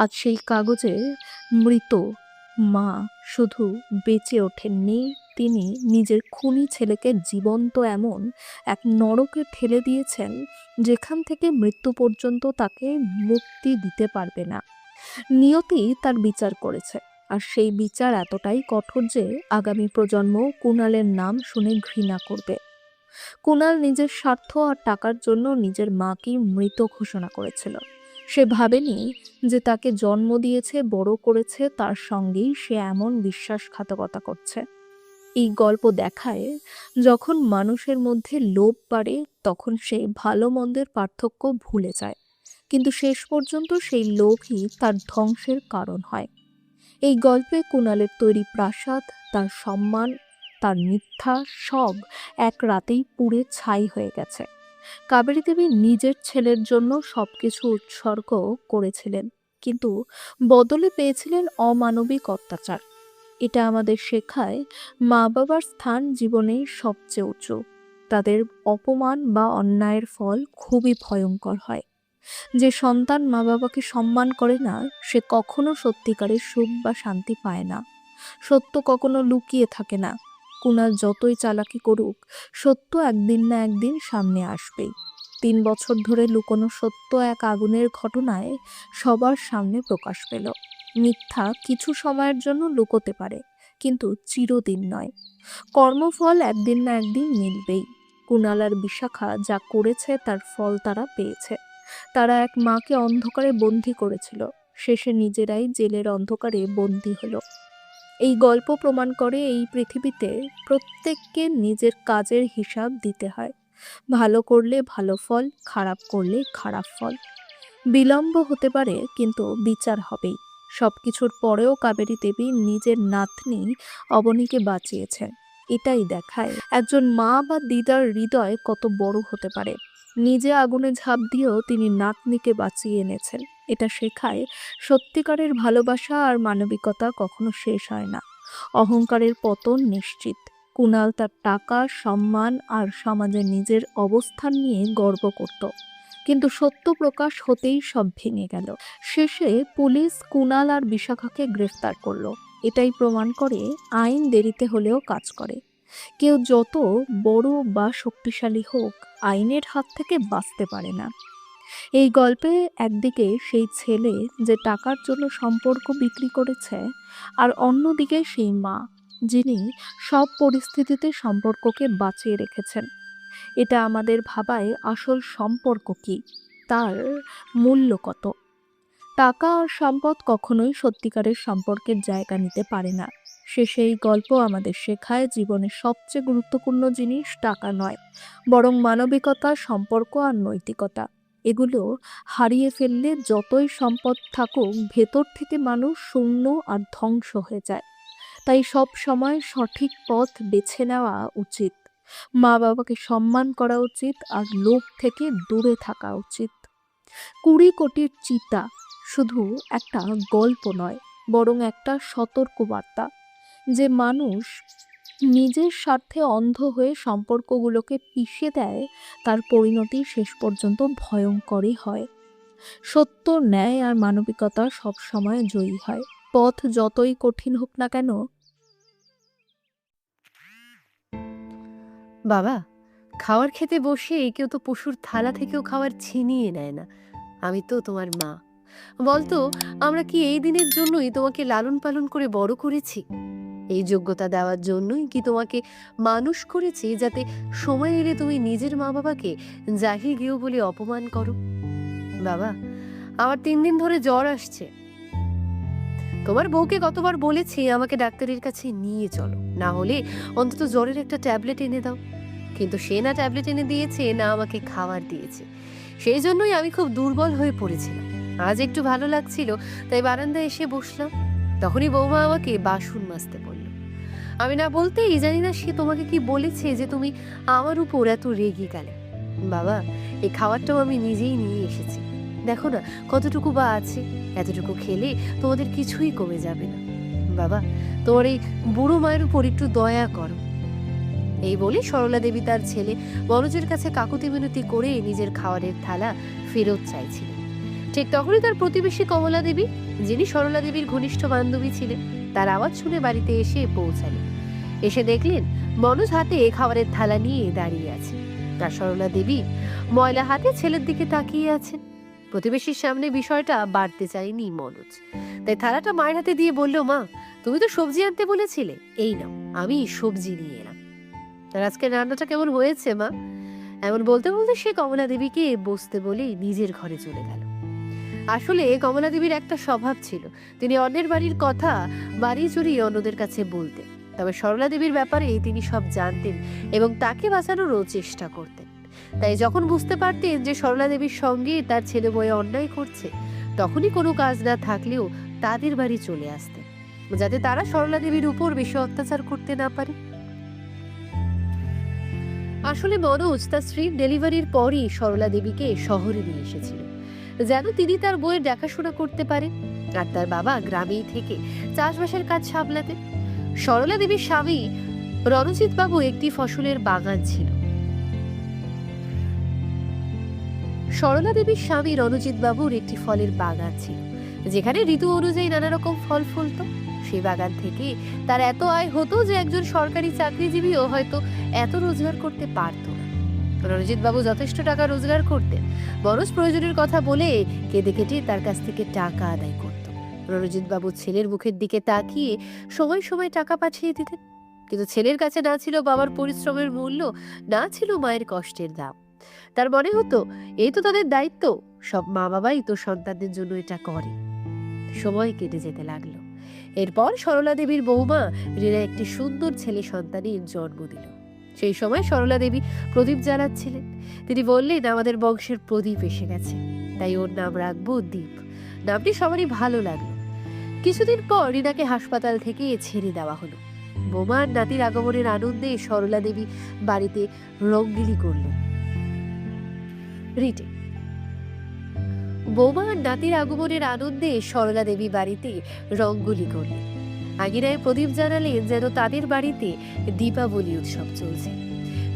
আজ সেই কাগজে মৃত মা শুধু বেঁচে ওঠেননি, তিনি নিজের খুনি ছেলেকে জীবন্ত এমন এক নরকে ঠেলে দিয়েছেন যেখান থেকে মৃত্যু পর্যন্ত তাকে মুক্তি দিতে পারবে না। নিয়তি তার বিচার করেছে, আর সেই বিচার এতটাই কঠোর যে আগামী প্রজন্ম কুণালের নাম শুনে ঘৃণা করবে। কুণাল নিজের স্বার্থ আর টাকার জন্য নিজের মাকে মৃত ঘোষণা করেছিল। সে ভাবেনি যে তাকে জন্ম দিয়েছে, বড় করেছে, তার সঙ্গেই সে এমন বিশ্বাসঘাতকতা করছে। এই গল্প দেখায়, যখন মানুষের মধ্যে লোভ বাড়ে তখন সে ভালো মন্দের পার্থক্য ভুলে যায়, কিন্তু শেষ পর্যন্ত সেই লোভই তার ধ্বংসের কারণ হয়। এই গল্পে কুণালের তৈরি প্রাসাদ, তার সম্মান, তার মিথ্যা, সব এক রাতেই পুড়ে ছাই হয়ে গেছে। কাবেরী দেবী নিজের ছেলের জন্য সবকিছু উৎসর্গ করেছিলেন, কিন্তু বদলে পেয়েছিলেন অমানবিক অত্যাচার। এটা আমাদের শেখায়, মা বাবার স্থান জীবনে সবচেয়ে উঁচু। তাদের অপমান বা অন্যায়ের ফল খুবই ভয়ঙ্কর হয়। যে সন্তান মা বাবাকে সম্মান করে না, সে কখনো সত্যিকারের সুখ বা শান্তি পায় না। সত্য কখনো লুকিয়ে থাকে না। কুণাল যতই চালাকি করুক, সত্য একদিন না একদিন সামনে আসবেই। 3 বছর ধরে লুকোনো সত্য এক আগুনের ঘটনায় সবার সামনে প্রকাশ পেল। মিথ্যা কিছু সময়ের জন্য লুকোতে পারে, কিন্তু চিরদিন নয়। কর্মফল একদিন না একদিন মিলবেই। কুণাল আর বিশাখা যা করেছে তার ফল তারা পেয়েছে। তারা এক মাকে অন্ধকারে বন্দি করেছিল, শেষে নিজেরাই জেলের অন্ধকারে বন্দি হলো। এই গল্প প্রমাণ করে, এই পৃথিবীতে প্রত্যেককে নিজের কাজের হিসাব দিতে হয়। ভালো করলে ভালো ফল, খারাপ করলে খারাপ ফল। বিলম্ব হতে পারে, কিন্তু বিচার হবেই। সবকিছুর পরেও কাবেরী দেবী নিজের নাতনি অবনীকে বাঁচিয়েছেন। এটাই দেখায় একজন মা বা দিদার হৃদয় কত বড় হতে পারে। নিজে আগুনে ঝাঁপ দিয়েও তিনি নাতনিকে বাঁচিয়ে এনেছেন। এটা শেখায়, সত্যিকারের ভালোবাসা আর মানবিকতা কখনো শেষ হয় না। অহংকারের পতন নিশ্চিত। কুণাল তার টাকা, সম্মান আর সমাজে নিজের অবস্থান নিয়ে গর্ব করত, কিন্তু সত্য প্রকাশ হতেই সব ভেঙে গেল। শেষে পুলিশ কুণাল আর বিশাখাকে গ্রেফতার করলো। এটাই প্রমাণ করে, আইন দেরিতে হলেও কাজ করে। কেউ যত বড় বা শক্তিশালী হোক, আইনের হাত থেকে বাঁচতে পারে না। এই গল্পে একদিকে সেই ছেলে যে টাকার জন্য সম্পর্ক বিক্রি করেছে, আর অন্যদিকে সেই মা যিনি সব পরিস্থিতিতে সম্পর্ককে বাঁচিয়ে রেখেছেন। এটা আমাদের ভাবায় আসল সম্পর্ক কি, তার মূল্য কত। টাকা আর সম্পদ কখনোই সত্যিকারের সম্পর্কের জায়গা নিতে পারে না। শেষে এই গল্প আমাদের শেখায় জীবনের সবচেয়ে গুরুত্বপূর্ণ জিনিস টাকা নয়, বরং মানবিকতা, সম্পর্ক আর নৈতিকতা। এগুলো হারিয়ে ফেললে যতই সম্পদ থাকুক, ভেতর থেকে মানুষ শূন্য আর ধ্বংস হয়ে যায়। তাই সব সময় সঠিক পথ বেছে নেওয়া উচিত, মা বাবাকে সম্মান করা উচিত আর লোভ থেকে দূরে থাকা উচিত। 20 কোটির চিতা শুধু একটা গল্প নয়, বরং একটা সতর্কবার্তা যে মানুষ নিজের স্বার্থে অন্ধ হয়ে সম্পর্কগুলোকে পিষে দেয়, তার পরিণতি শেষ পর্যন্ত ভয়ঙ্করই হয়। সত্য, ন্যায় আর মানবিকতা সবসময় জয়ী হয়, পথ যতই কঠিন হোক না কেন। বাবা, খাওয়ার খেতে বসে কেউ তো পশুর থালা থেকেও খাবার ছিনিয়ে নেয় না। আমি তো তোমার মা। বলতো, আমরা কি এই দিনের জন্যই তোমাকে লালন পালন করে বড় করেছি? এই যোগ্যতা দেওয়ার জন্যই কি তোমাকে মানুষ করেছি, যাতে সময় এলে তুমি নিজের মা বাবাকে জাহি গেও বলে অপমান করো? বাবা, আমার 3 দিন ধরে জ্বর আসছে। তোমার বউকে কতবার বলেছি আমাকে ডাক্তারের কাছে নিয়ে চলো, না হলে অন্তত জ্বরের একটা ট্যাবলেট এনে দাও। কিন্তু সে না ট্যাবলেট এনে দিয়েছে, না আমাকে খাবার দিয়েছে। সেই জন্যই আমি খুব দুর্বল হয়ে পড়েছিলাম। আজ একটু ভালো লাগছিল, তাই বারান্দায় এসে বসলাম। তখনই বৌমা আমাকে বাসন মাজতে বলল। আমি না বলতেই জানি না সে তোমাকে কি বলেছে যে তুমি আমার উপর এত রেগে গেলে। বাবা, এই খাবারটাও আমি নিজেই নিয়ে এসেছি। দেখো না কতটুকু বা আছে। এতটুকু খেলে তোমাদের কিছুই কমে যাবে না। বাবা, তোমার এই বুড়ো মায়ের উপর একটু দয়া করো। এই বলে সরলা দেবী তার ছেলে মনোজের কাছে কাকুতি মিনতি করে নিজের খাবারের থালা ফেরত চাইছিলেন। ঠিক তখনই তার প্রতিবেশী কমলা দেবী, যিনি সরলা দেবীর ঘনিষ্ঠ বান্ধবী ছিলেন, তার আওয়াজ শুনে বাড়িতে এসে পৌঁছালেন। এসে দেখলেন মনোজ হাতে খাবারের থালা নিয়ে দাঁড়িয়ে আছে, আর সরলা দেবী ময়লা হাতে ছেলের দিকে তাকিয়ে আছেন। প্রতিবেশীর সামনে বিষয়টা বাড়তে চায়নি মনোজ, তাই থালাটা মায়ের হাতে দিয়ে বলল, মা, তুমি তো সবজি আনতে বলেছিলে, এই নাও, আমি সবজি নিয়ে এলাম। আর আজকে রান্নাটা কেমন হয়েছে মা? এমন বলতে বলতে সে কমলা দেবীকে বসতে বলে নিজের ঘরে চলে গেল। আসলে কমলা দেবীর একটা স্বভাব ছিল, তিনি অন্যের বাড়ির কথা বাড়ি চড়িয়ে অন্যদের কাছে বলতেন। তবে সরলা দেবীর ব্যাপারে তিনি সব জানতেন এবং তাকে বাঁচানোরও চেষ্টা করতেন। তাই যখন বুঝতে পারতেন যে সরলা দেবীর সঙ্গে তার ছেলে বয়ে অন্যায় করছে, তখনই কোনো কাজ না থাকলেও তাদের বাড়ি চলে আসতেন, যাতে তারা সরলা দেবীর উপর বেশি অত্যাচার করতে না পারে। আসলে মনোজ তার স্ত্রীর ডেলিভারির পরই সরলা দেবীকে শহরে নিয়ে এসেছিল, যেন তিনি তার বইয়ের দেখাশোনা করতে পারেন। আর তার বাবা গ্রামেই থেকে চাষবাসের কাজ সামলাতেন। সরলা দেবীর স্বামী রণজিৎ বাবু একটি ফসলের বাগান ছিল। সরলা দেবীর স্বামী রণজিৎ বাবুর একটি ফলের বাগান ছিল, যেখানে ঋতু অনুযায়ী নানা রকম ফল ফলত। সেই বাগান থেকে তার এত আয় হতো যে একজন সরকারি চাকরিজীবীও হয়তো এত রোজগার করতে পারত না। রণজিৎ বাবু যথেষ্ট টাকা রোজগার করতেন। মনোজ প্রয়োজনের কথা বলে কেঁদে কেটে তার কাছ থেকে টাকা আদায় করত। রণজিৎ বাবু ছেলের মুখের দিকে তাকিয়ে সময় সময় টাকা পাঠিয়ে দিতেন, কিন্তু ছেলের কাছে না ছিল বাবার পরিশ্রমের মূল্য, না ছিল মায়ের কষ্টের দাম। তার মনে হতো এই তো তাদের দায়িত্ব, সব মা বাবাই তো সন্তানদের জন্য এটা করে। সময় কেটে যেতে লাগলো। এরপর সরলা দেবীর বৌমা রিনা একটি সুন্দর ছেলে সন্তানের জন্ম দিল। সেই সময় সরলা দেবী প্রদীপ জ্বালাচ্ছিলেন। তিনি বললেন, আমাদের বংশের প্রদীপ এসে গেছে, তাই ওর নাম রাখবো দীপ। নামটি সবারই ভালো লাগলো। কিছুদিন পর রিনাকে হাসপাতাল থেকে ছেড়ে দেওয়া হলো। বোমার নাতির আগমনের আনন্দে সরলা দেবী বাড়িতে রঙ্গিলি করলেন। রিটে বৌমা আর নাতির আগমনের আনন্দে সরলা দেবী বাড়িতে রঙ্গোলি করলেন। আগিনায় প্রদীপ জানালেন যেন তাদের বাড়িতে দীপাবলি উৎসব চলছে।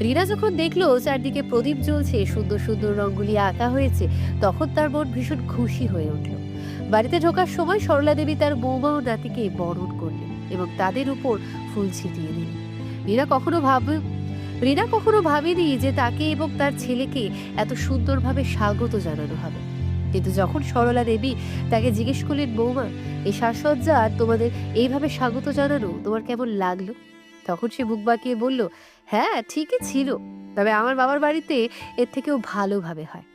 রিনা যখন দেখলো চারদিকে প্রদীপ জ্বলছে, সুন্দর সুন্দর রঙ্গোলি আঁকা হয়েছে, তখন তার মন ভীষণ খুশি হয়ে উঠল। বাড়িতে ঢোকার সময় সরলা দেবী তার বৌমা ও নাতিকে বরণ করলেন এবং তাদের উপর ফুল ছিটিয়ে দিলেন। রিনা কখনো ভাবেনি যে তাকে এবং তার ছেলেকে এত সুন্দরভাবে স্বাগত জানানো হবে। কিন্তু যখন সরলা দেবী তাকে জিজ্ঞেস করলেন, বৌমা, এই সাজসজ্জা আর তোমাদের এইভাবে স্বাগত জানানো তোমার কেমন লাগলো? তখন সে বুক বাঁকিয়ে বলল, হ্যাঁ ঠিকই ছিল, তবে আমার বাবার বাড়িতে এর থেকেও ভালোভাবে হয়।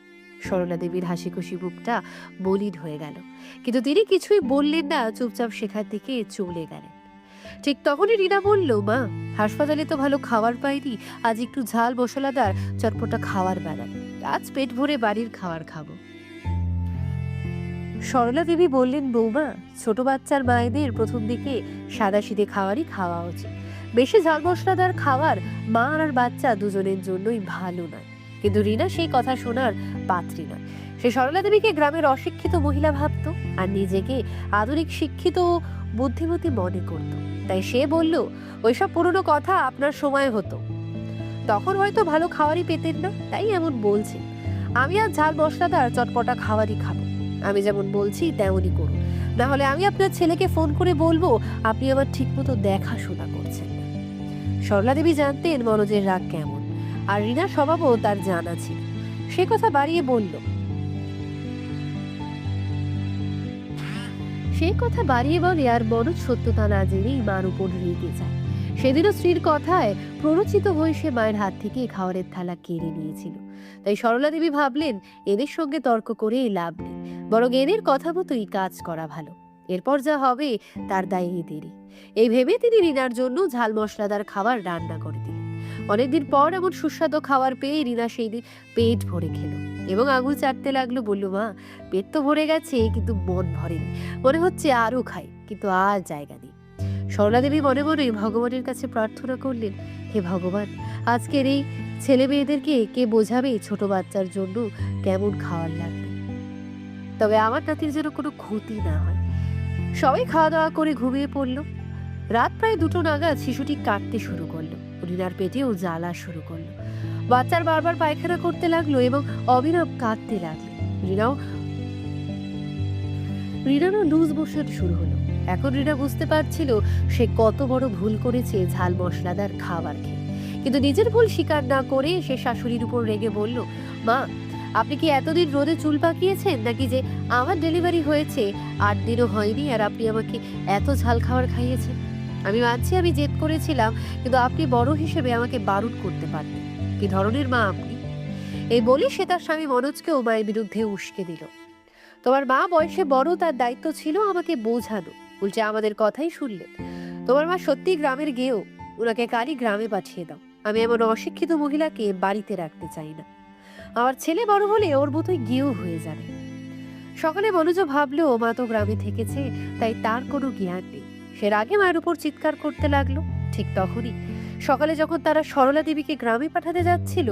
সরলা দেবীর হাসি খুশি মুখটা মলিন হয়ে গেল, কিন্তু তিনি কিছুই বললেন না, চুপচাপ সেখান থেকে চলে গেলেন। ঠিক তখনই রিনা বলল, মা, হাসপাতালে তো ভালো খাবার পাইনি, আজ একটু ঝাল মশলাদার চটপটা খাবার বানান, আজ পেট ভরে বাড়ির খাবার খাবো। সরলা দেবী বললেন, বৌমা, ছোট বাচ্চার মায়েদের প্রথম দিকে সাদাসিধে খাবারই খাওয়া উচিত। বেশি ঝাল মশলাদার খাবার মা আর বাচ্চা দুজনের জন্যই ভালো নয়। কিন্তু রিনা সেই কথা শোনার পাত্রী নয়। সে সরলা দেবীকে গ্রামের অশিক্ষিত মহিলা ভাবত আর নিজেকে আধুনিক শিক্ষিত ও বুদ্ধিমতী মনে করত। তাই সে বলল, ওইসব পুরনো কথা আপনার সময় হতো, তখন হয়তো ভালো খাবারই পেতেন না, তাই এমন বলছে। আমি আর ঝাল মশলাদার চটপটা খাবারই খাবো। আমি যেমন বলছি তেমনই করুন, না হলে আমি আপনার ছেলেকে ফোন করে বলবো আপনি আমার ঠিকমতো দেখাশোনা করছেন না। সরলা দেবী জানতেন মনোজের রাগ কেমন, আর রিনার স্বভাবও তার জানা ছিল। সে কথা বাড়িয়ে বলল, বলে আর মনোজ সত্যতা না জেনেই মার উপর রেগে যায়। সেদিনও স্ত্রীর কথায় প্ররোচিত হয়ে সে মায়ের হাত থেকে খাবারের থালা কেড়ে নিয়েছিল। তাই সরলা দেবী ভাবলেন, এদের সঙ্গে তর্ক করে লাভ নেই, বরং এদের কথা মতোই কাজ করা ভালো। এরপর যা হবে তার দায় এদেরই। এই ভেবে তিনি রিনার জন্য ঝাল মশলাদার খাবার রান্না করে দিলেন। অনেকদিন পর এমন সুস্বাদু খাবার পেয়ে রিনা সেই দিন পেট ভরে খেলো এবং আঙুল চাটতে লাগলো। বলল, মা, পেট তো ভরে গেছে, কিন্তু মন ভরেনি, মনে হচ্ছে আরো খাই, কিন্তু আর জায়গা নেই। সরলা দেবী মনে মনে ভগবানের কাছে প্রার্থনা করলেন, হে ভগবান, আজকের এই ছেলে মেয়েদেরকে কে বোঝাবে ছোট বাচ্চার জন্য কেমন খাওয়ার লাগবে, তবে আমার নাতির যেন কোনো ক্ষতি না হয়। সবাই খাওয়া দাওয়া করে ঘুমিয়ে পড়ল। রাত প্রায় 2টো নাগাদ শিশুটি কাঁদতে শুরু করলো, রিনার পেটেও জ্বালা শুরু করলো। বাচ্চার বারবার পায়খানা করতে লাগলো এবং অবিরাম কাঁদতে লাগলো। রিনারও লুজ মোশন শুরু হলো। এখন রিনা বুঝতে পারছিল সে কত বড় ভুল করেছে ঝাল মশলাদার খাবার খেয়ে, কিন্তু নিজের ভুল স্বীকার না করে সে শাশুড়ির উপর রেগে বলল, মা, আপনি কি এতদিন রোদে চুল পাকিয়েছেন নাকি যে আমার ডেলিভারি হয়েছে 8 দিনও হয়নি আর আপনি আমাকে এত ঝাল খাবার খাইয়েছেন? আমি মানছি আমি জেদ করেছিলাম, কিন্তু আপনি বড় হিসেবে আমাকে বারণ করতে পারতেন। কি ধরনের মা আপনি? এই বলি সে তার স্বামী মনোজকেও মায়ের বিরুদ্ধে উস্কে দিল। তোমার মা বয়সে বড়, তার দায়িত্ব ছিল আমাকে বোঝানো, উল্টে আমাদের কথাই শুনলেন। তোমার মা সত্যি গ্রামের গেও, ওনাকে কালই গ্রামে পাঠিয়ে দাও। আমি এমন অশিক্ষিত মহিলাকে বাড়িতে রাখতে চাই না। আমার ছেলে বড় হলে ওর মতোই গেও হয়ে যাবে। সকালে মনোজ ভাবলো মা তো গ্রামে থেকেছে, তাই তার কোনো জ্ঞান নেই। সে রাগে মায়ের উপর চিৎকার করতে লাগলো। ঠিক তখনই সকালে যখন তারা সরলা দেবীকে গ্রামে পাঠাতে যাচ্ছিল,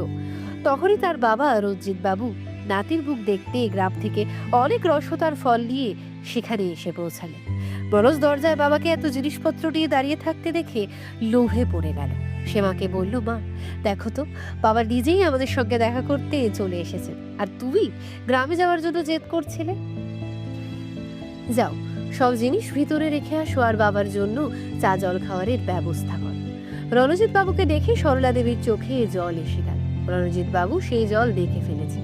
তখনই তার বাবা রঞ্জিত বাবু নাতির মুখ দেখতে গ্রাম থেকে অনেক রসতার ফল নিয়ে সেখানে এসে পৌঁছালেন। মনোজ দরজায় বাবাকে এত জিনিসপত্র নিয়ে দাঁড়িয়ে থাকতে দেখে লোভে পড়ে গেল। সে মাকে বলল, মা, দেখো তো, বাবা নিজেই আমাদের সঙ্গে দেখা করতে চলে এসেছেন, আর তুমি গ্রামে যাওয়ার জন্য জেদ করছিলে। যাও, সব জিনিস ভিতরে রেখে আসো আর বাবার জন্য চা জল খাওয়ারের ব্যবস্থা করো। রণজিৎ বাবুকে দেখে সরলা দেবীর চোখে জল এসে গেল। রণজিৎ বাবু সেই জল দেখে ফেলেছেন,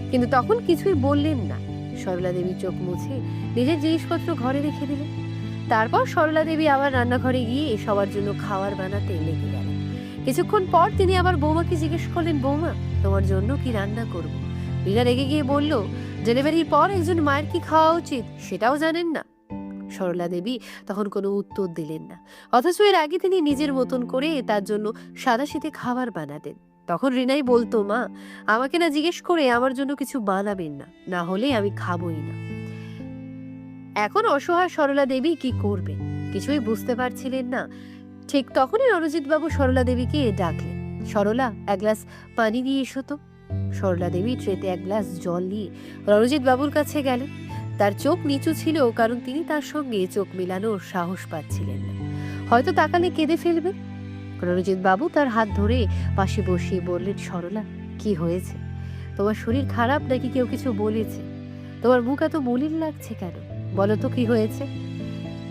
কিন্তু তখন কিছুই বললেন না। সরলা দেবী চোখ মুছে নিজের জিনিসপত্র ঘরে রেখে দিলেন। তারপর সরলা দেবী আবার রান্নাঘরে গিয়ে সবার জন্য খাবার বানাতে লেগে গেলেন। কিছুক্ষণ পর তিনি আবার বৌমাকে জিজ্ঞেস করলেন, বৌমা, তোমার জন্য কি রান্না করব? রিনা রেগে গিয়ে বলল, ডেলিভারির পর একজন মায়ের কি খাওয়া উচিত সেটাও জানেন না। সরলা দেবী তখন কোনো উত্তর দিলেন না, অথচ এর আগে তিনি নিজের মতন করে তার জন্য সাদাসিধে খাবার বানাতেন। তখন রিনাই বলতো, মা, আমাকে না জিজ্ঞেস করে আমার জন্য কিছু বানাবেন না, না হলে আমি খাবই না। এখন অসহায় সরলা দেবী কি করবেন কিছুই বুঝতে পারছিলেন না। ঠিক তখনই রণজিৎ বাবু সরলা দেবীকে ডাকলেন, সরলা, এক গ্লাস পানি দিয়ে এসো তো। সরলা দেবী ট্রেতে এক গ্লাস জল নিয়ে রণজিৎ বাবুর কাছে গেলেন। তার চোখ নিচু ছিল, কারণ তিনি তার সঙ্গে চোখ মেলানোর সাহস পাচ্ছিলেন না, হয়তো তাকালে কেঁদে ফেলবেন। রণজিৎ বাবু তার হাত ধরে পাশে বসিয়ে বললেন, সরলা, কি হয়েছে? তোমার শরীর খারাপ নাকি কেউ কিছু বলেছে? তোমার মুখ এত মলিন লাগছে কেন? বলো তো কি হয়েছে?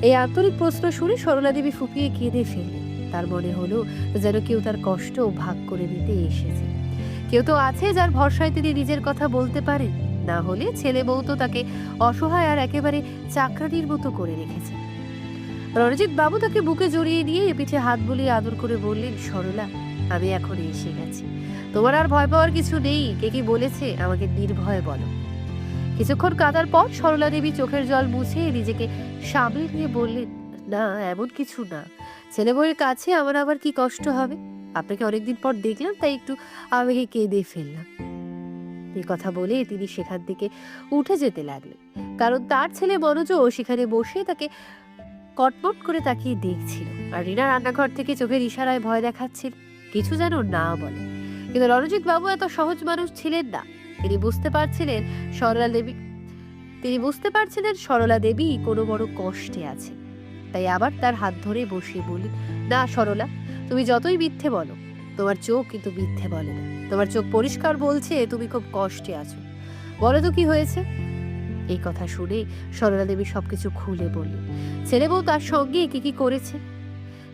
এই আন্তরিক প্রশ্ন শুনে সরলা দেবী ফুপিয়ে কেঁদে ফেললেন। তার মনে হলো যেন কেউ তার কষ্ট ভাগ করে নিতে এসেছে। কেউ তো আছে যার ভরসায় তিনি নিজের কথা বলতে পারেন, না হলে ছেলে বউ তো তাকে অসহায় আর একেবারে চাকরানির মতো করে রেখেছে। রণজিৎ বাবু তাকে বুকে জড়িয়ে নিয়ে পিঠে হাত বুলিয়ে আদর করে বললেন, সরলা, আমি এখন এসে গেছি। তোমার আর ভয় পাওয়ার কিছু নেই। কে কি বলেছে আমাকে নির্ভয় বলো। কিছুক্ষণ কাঁদার পর সরলা দেবী চোখের জল মুছে নিজেকে সামলে নিয়ে বললেন, না এমন কিছু না। ছেলে বউয়ের কাছে আমার আবার কি কষ্ট হবে? আপনাকে অনেকদিন পর দেখলাম, তাই একটু আবেগে কেঁদে ফেললাম। এই কথা বলে তিনি সেখান থেকে উঠে যেতে লাগলেন, কারণ তার ছেলে মনোজও সেখানে বসে তাকে কটমট করে তাকিয়ে দেখছিল। আর রিনা রান্নাঘর থেকে চোখের ইশারায় ভয় দেখাচ্ছিল, কিছু যেন না বলে। কিন্তু রণজিৎ বাবু এত সহজ মানুষ ছিলেন না। তিনি বুঝতে পারছিলেন সরলা দেবী কোনো বড় কষ্টে আছে। তাই আবার তার হাত ধরে বসিয়ে বললেন, না সরলা, তুমি যতই মিথ্যে বলো, তোমার চোখ কিন্তু মিথ্যে বলে না। তোমার চোখ পরিষ্কার বলছে তুমি খুব কষ্টে আছো। বলো তো কি হয়েছে? এই কথা শুনে সরলা দেবী সবকিছু খুলে বললেন। ছেলে বউ তার সঙ্গে কি কি করেছে।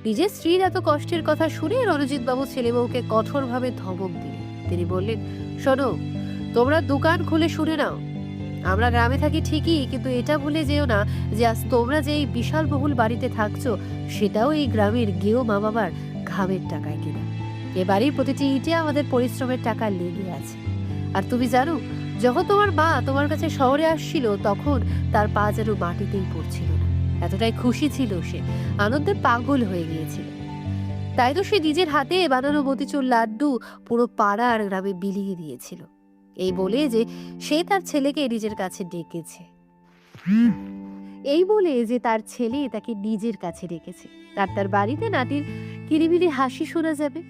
নিজের স্ত্রীর এত কষ্টের কথা শুনে রণজিৎ বাবু ছেলে বউকে কঠোরভাবে ধমক দিলেন। তিনি বললেন, শোনো, তোমরা দোকান খুলে শুনে নাও। আমরা গ্রামে থাকি ঠিকই, কিন্তু এটা ভুলে যেও না যে আজ তোমরা যে এই বিশাল বহুল বাড়িতে থাকছো, সেটাও এই গ্রামের গেও মা বাবার ঘামের টাকায় কিনা। এ বাড়ির প্রতিটি ইটে আমাদের পরিশ্রমের টাকা লেগে আছে। আর তুমি জানো, যখন তোমার মা তোমার কাছে শহরে আসছিল, তখন তার পা যেন মাটিতেই পড়ছিল না। এতটাই খুশি ছিল সে, আনন্দে পাগল হয়ে গিয়েছিল। তাই তো সে নিজের হাতে বানানো মতিচুর লাড্ডু পুরো পাড়া আর গ্রামে বিলিয়ে দিয়েছিল, এই বলে যে সে তার ছেলেকে নিজের কাছে ডেকেছে। তার ছেলে তাকে নিজের কাছে ডেকেছে। আর তার বাড়িতে নাতির কিরিমিরি হাসি শোনা যাবে।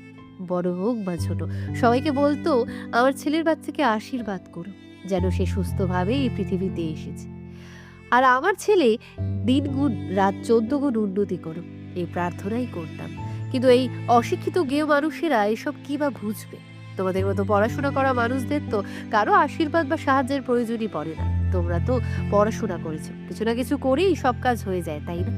বড় হোক বা ছোট, সবাইকে বলতো, আমার ছেলের বাচ্চাকে আশীর্বাদ করো, যেন সে সুস্থভাবে এই পৃথিবীতে এসেছে। আর আমার ছেলে 3 গুণ রাত 14 গুণ উন্নতি করুক, এই প্রার্থনাই করতাম। কিন্তু এই অশিক্ষিত গেও মানুষেরা এসব কি বা বুঝবে? তোমাদের মতো পড়াশোনা করা মানুষদের তো কারো আশীর্বাদ বা সাহায্যের প্রয়োজনই পড়ে না। তোমরা তো পড়াশোনা করেছো, কিছু না কিছু করেই সব কাজ হয়ে যায়, তাই না?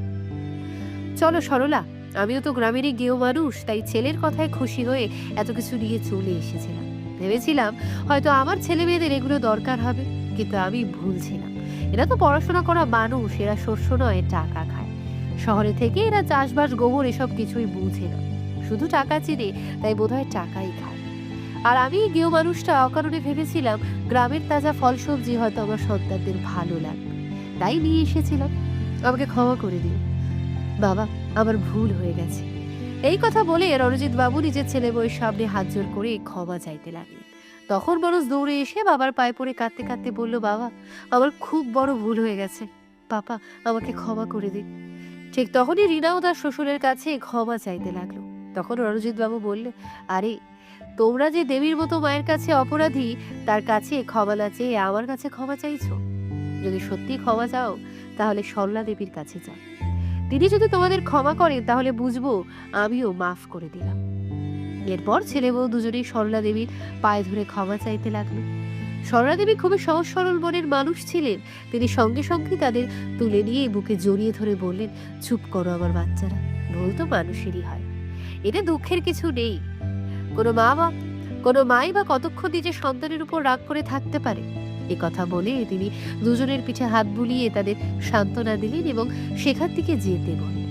চলো সরলা, আমিও তো গ্রামেরই গেও মানুষ, তাই ছেলের কথায় খুশি হয়ে এত কিছু নিয়ে চলে এসেছিলাম। ভেবেছিলাম হয়তো আমার ছেলে মেয়েদের এগুলো দরকার হবে, কিন্তু আমি ভুলছিলাম। এরা তো পড়াশোনা করা মানুষ, এরা শস্য নয় টাকা খায়। শহরে থেকে এরা চাষবাস, গোবর এসব কিছুই বুঝে না, শুধু টাকা চিনে, তাই বোধহয় টাকাই খায়। আর আমি গেও মানুষটা অকারণে ভেবেছিলাম গ্রামের তাজা ফল সবজি হয়তো আমার সন্তানদের ভালো লাগবে, তাই নিয়ে এসেছিলাম। আমাকে ক্ষমা করে দিও বাবা, আমার ভুল হয়ে গেছে। এই কথা বলে রণজিৎ বাবু নিজের ছেলে বউয়ের সামনে হাত জোর করে ক্ষমা চাইতে লাগলেন। তখন মানুষ দৌড়ে এসে বাবার পায়ে পড়ে কাঁদতে কাঁদতে বলল, বাবা, আমার খুব বড় ভুল হয়ে গেছে, পাপা আমাকে ক্ষমা করে দিন। ঠিক তখনই রিনাও তার শ্বশুরের কাছে ক্ষমা চাইতে লাগলো। তখন রণজিৎ বাবু বললে, আরে তোমরা যে দেবীর মতো মায়ের কাছে অপরাধী, তার কাছে ক্ষমা না চেয়ে আমার কাছে ক্ষমা চাইছো। যদি সত্যি ক্ষমা চাও, তাহলে সরলা দেবীর কাছে যাও। তিনি যদি তোমাদের ক্ষমা করেন, তাহলে বুঝবো আমিও মাফ করে দিলাম। এরপর ছেলে বউ দুজনেই সরলা দেবীর পায়ে ধরে ক্ষমা চাইতে লাগলো। সরলা দেবী খুবই সহজ সরল মনের মানুষ ছিলেন। তিনি সঙ্গে সঙ্গে তাদের তুলে নিয়ে বুকে জড়িয়ে ধরে বললেন, চুপ করো আমার বাচ্চারা, ভুল তো মানুষেরই হয়, এতে দুঃখের কিছু নেই। কোনো মাই বা কতক্ষণ নিজের সন্তানের উপর রাগ করে থাকতে পারে? এ কথা বলে তিনি দুজনের পিঠে হাত বুলিয়ে তাদের সান্ত্বনা দিলেন এবং সেখান থেকে যেতে বললেন।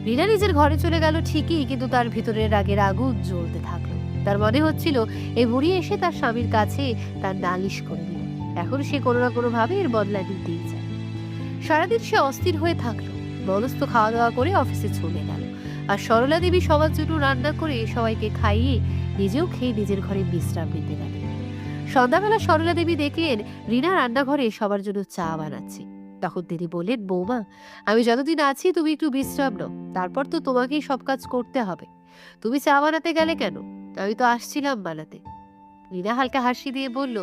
রিনা নিজের ঘরে চলে গেল ঠিকই, কিন্তু তার ভিতরের রাগের আগুন জ্বলতে থাকলো। তার মনে হচ্ছিল এই বুড়ি এসে তার স্বামীর কাছে তার নালিশ করে দিল। এখন সে কোনো না কোনো ভাবে এর বদলা নিতেই চায়। সারাদিন সে অস্থির হয়ে থাকলো। মনস্থ খাওয়া দাওয়া করে অফিসে চলে গেল। আর সরলা দেবী সবার জন্য রান্না করে সবাইকে খাইয়ে নিজেও খেয়ে নিজের ঘরে বিশ্রাম নিতে গেলেন। সন্ধ্যাবেলা সরলা দেবী দেখলেন রিনা রান্নাঘরে সবার জন্য চা বানাচ্ছে। তখন তিনি বললেন, বৌমা, আমি যতদিন আছি তুমি একটু বিশ্রাম নাও, তারপর তো তোমাকেই সব কাজ করতে হবে। তুমি চা বানাতে গেলে কেন? আমি তো আসছিলাম বানাতে। রিনা হালকা হাসি দিয়ে বলল,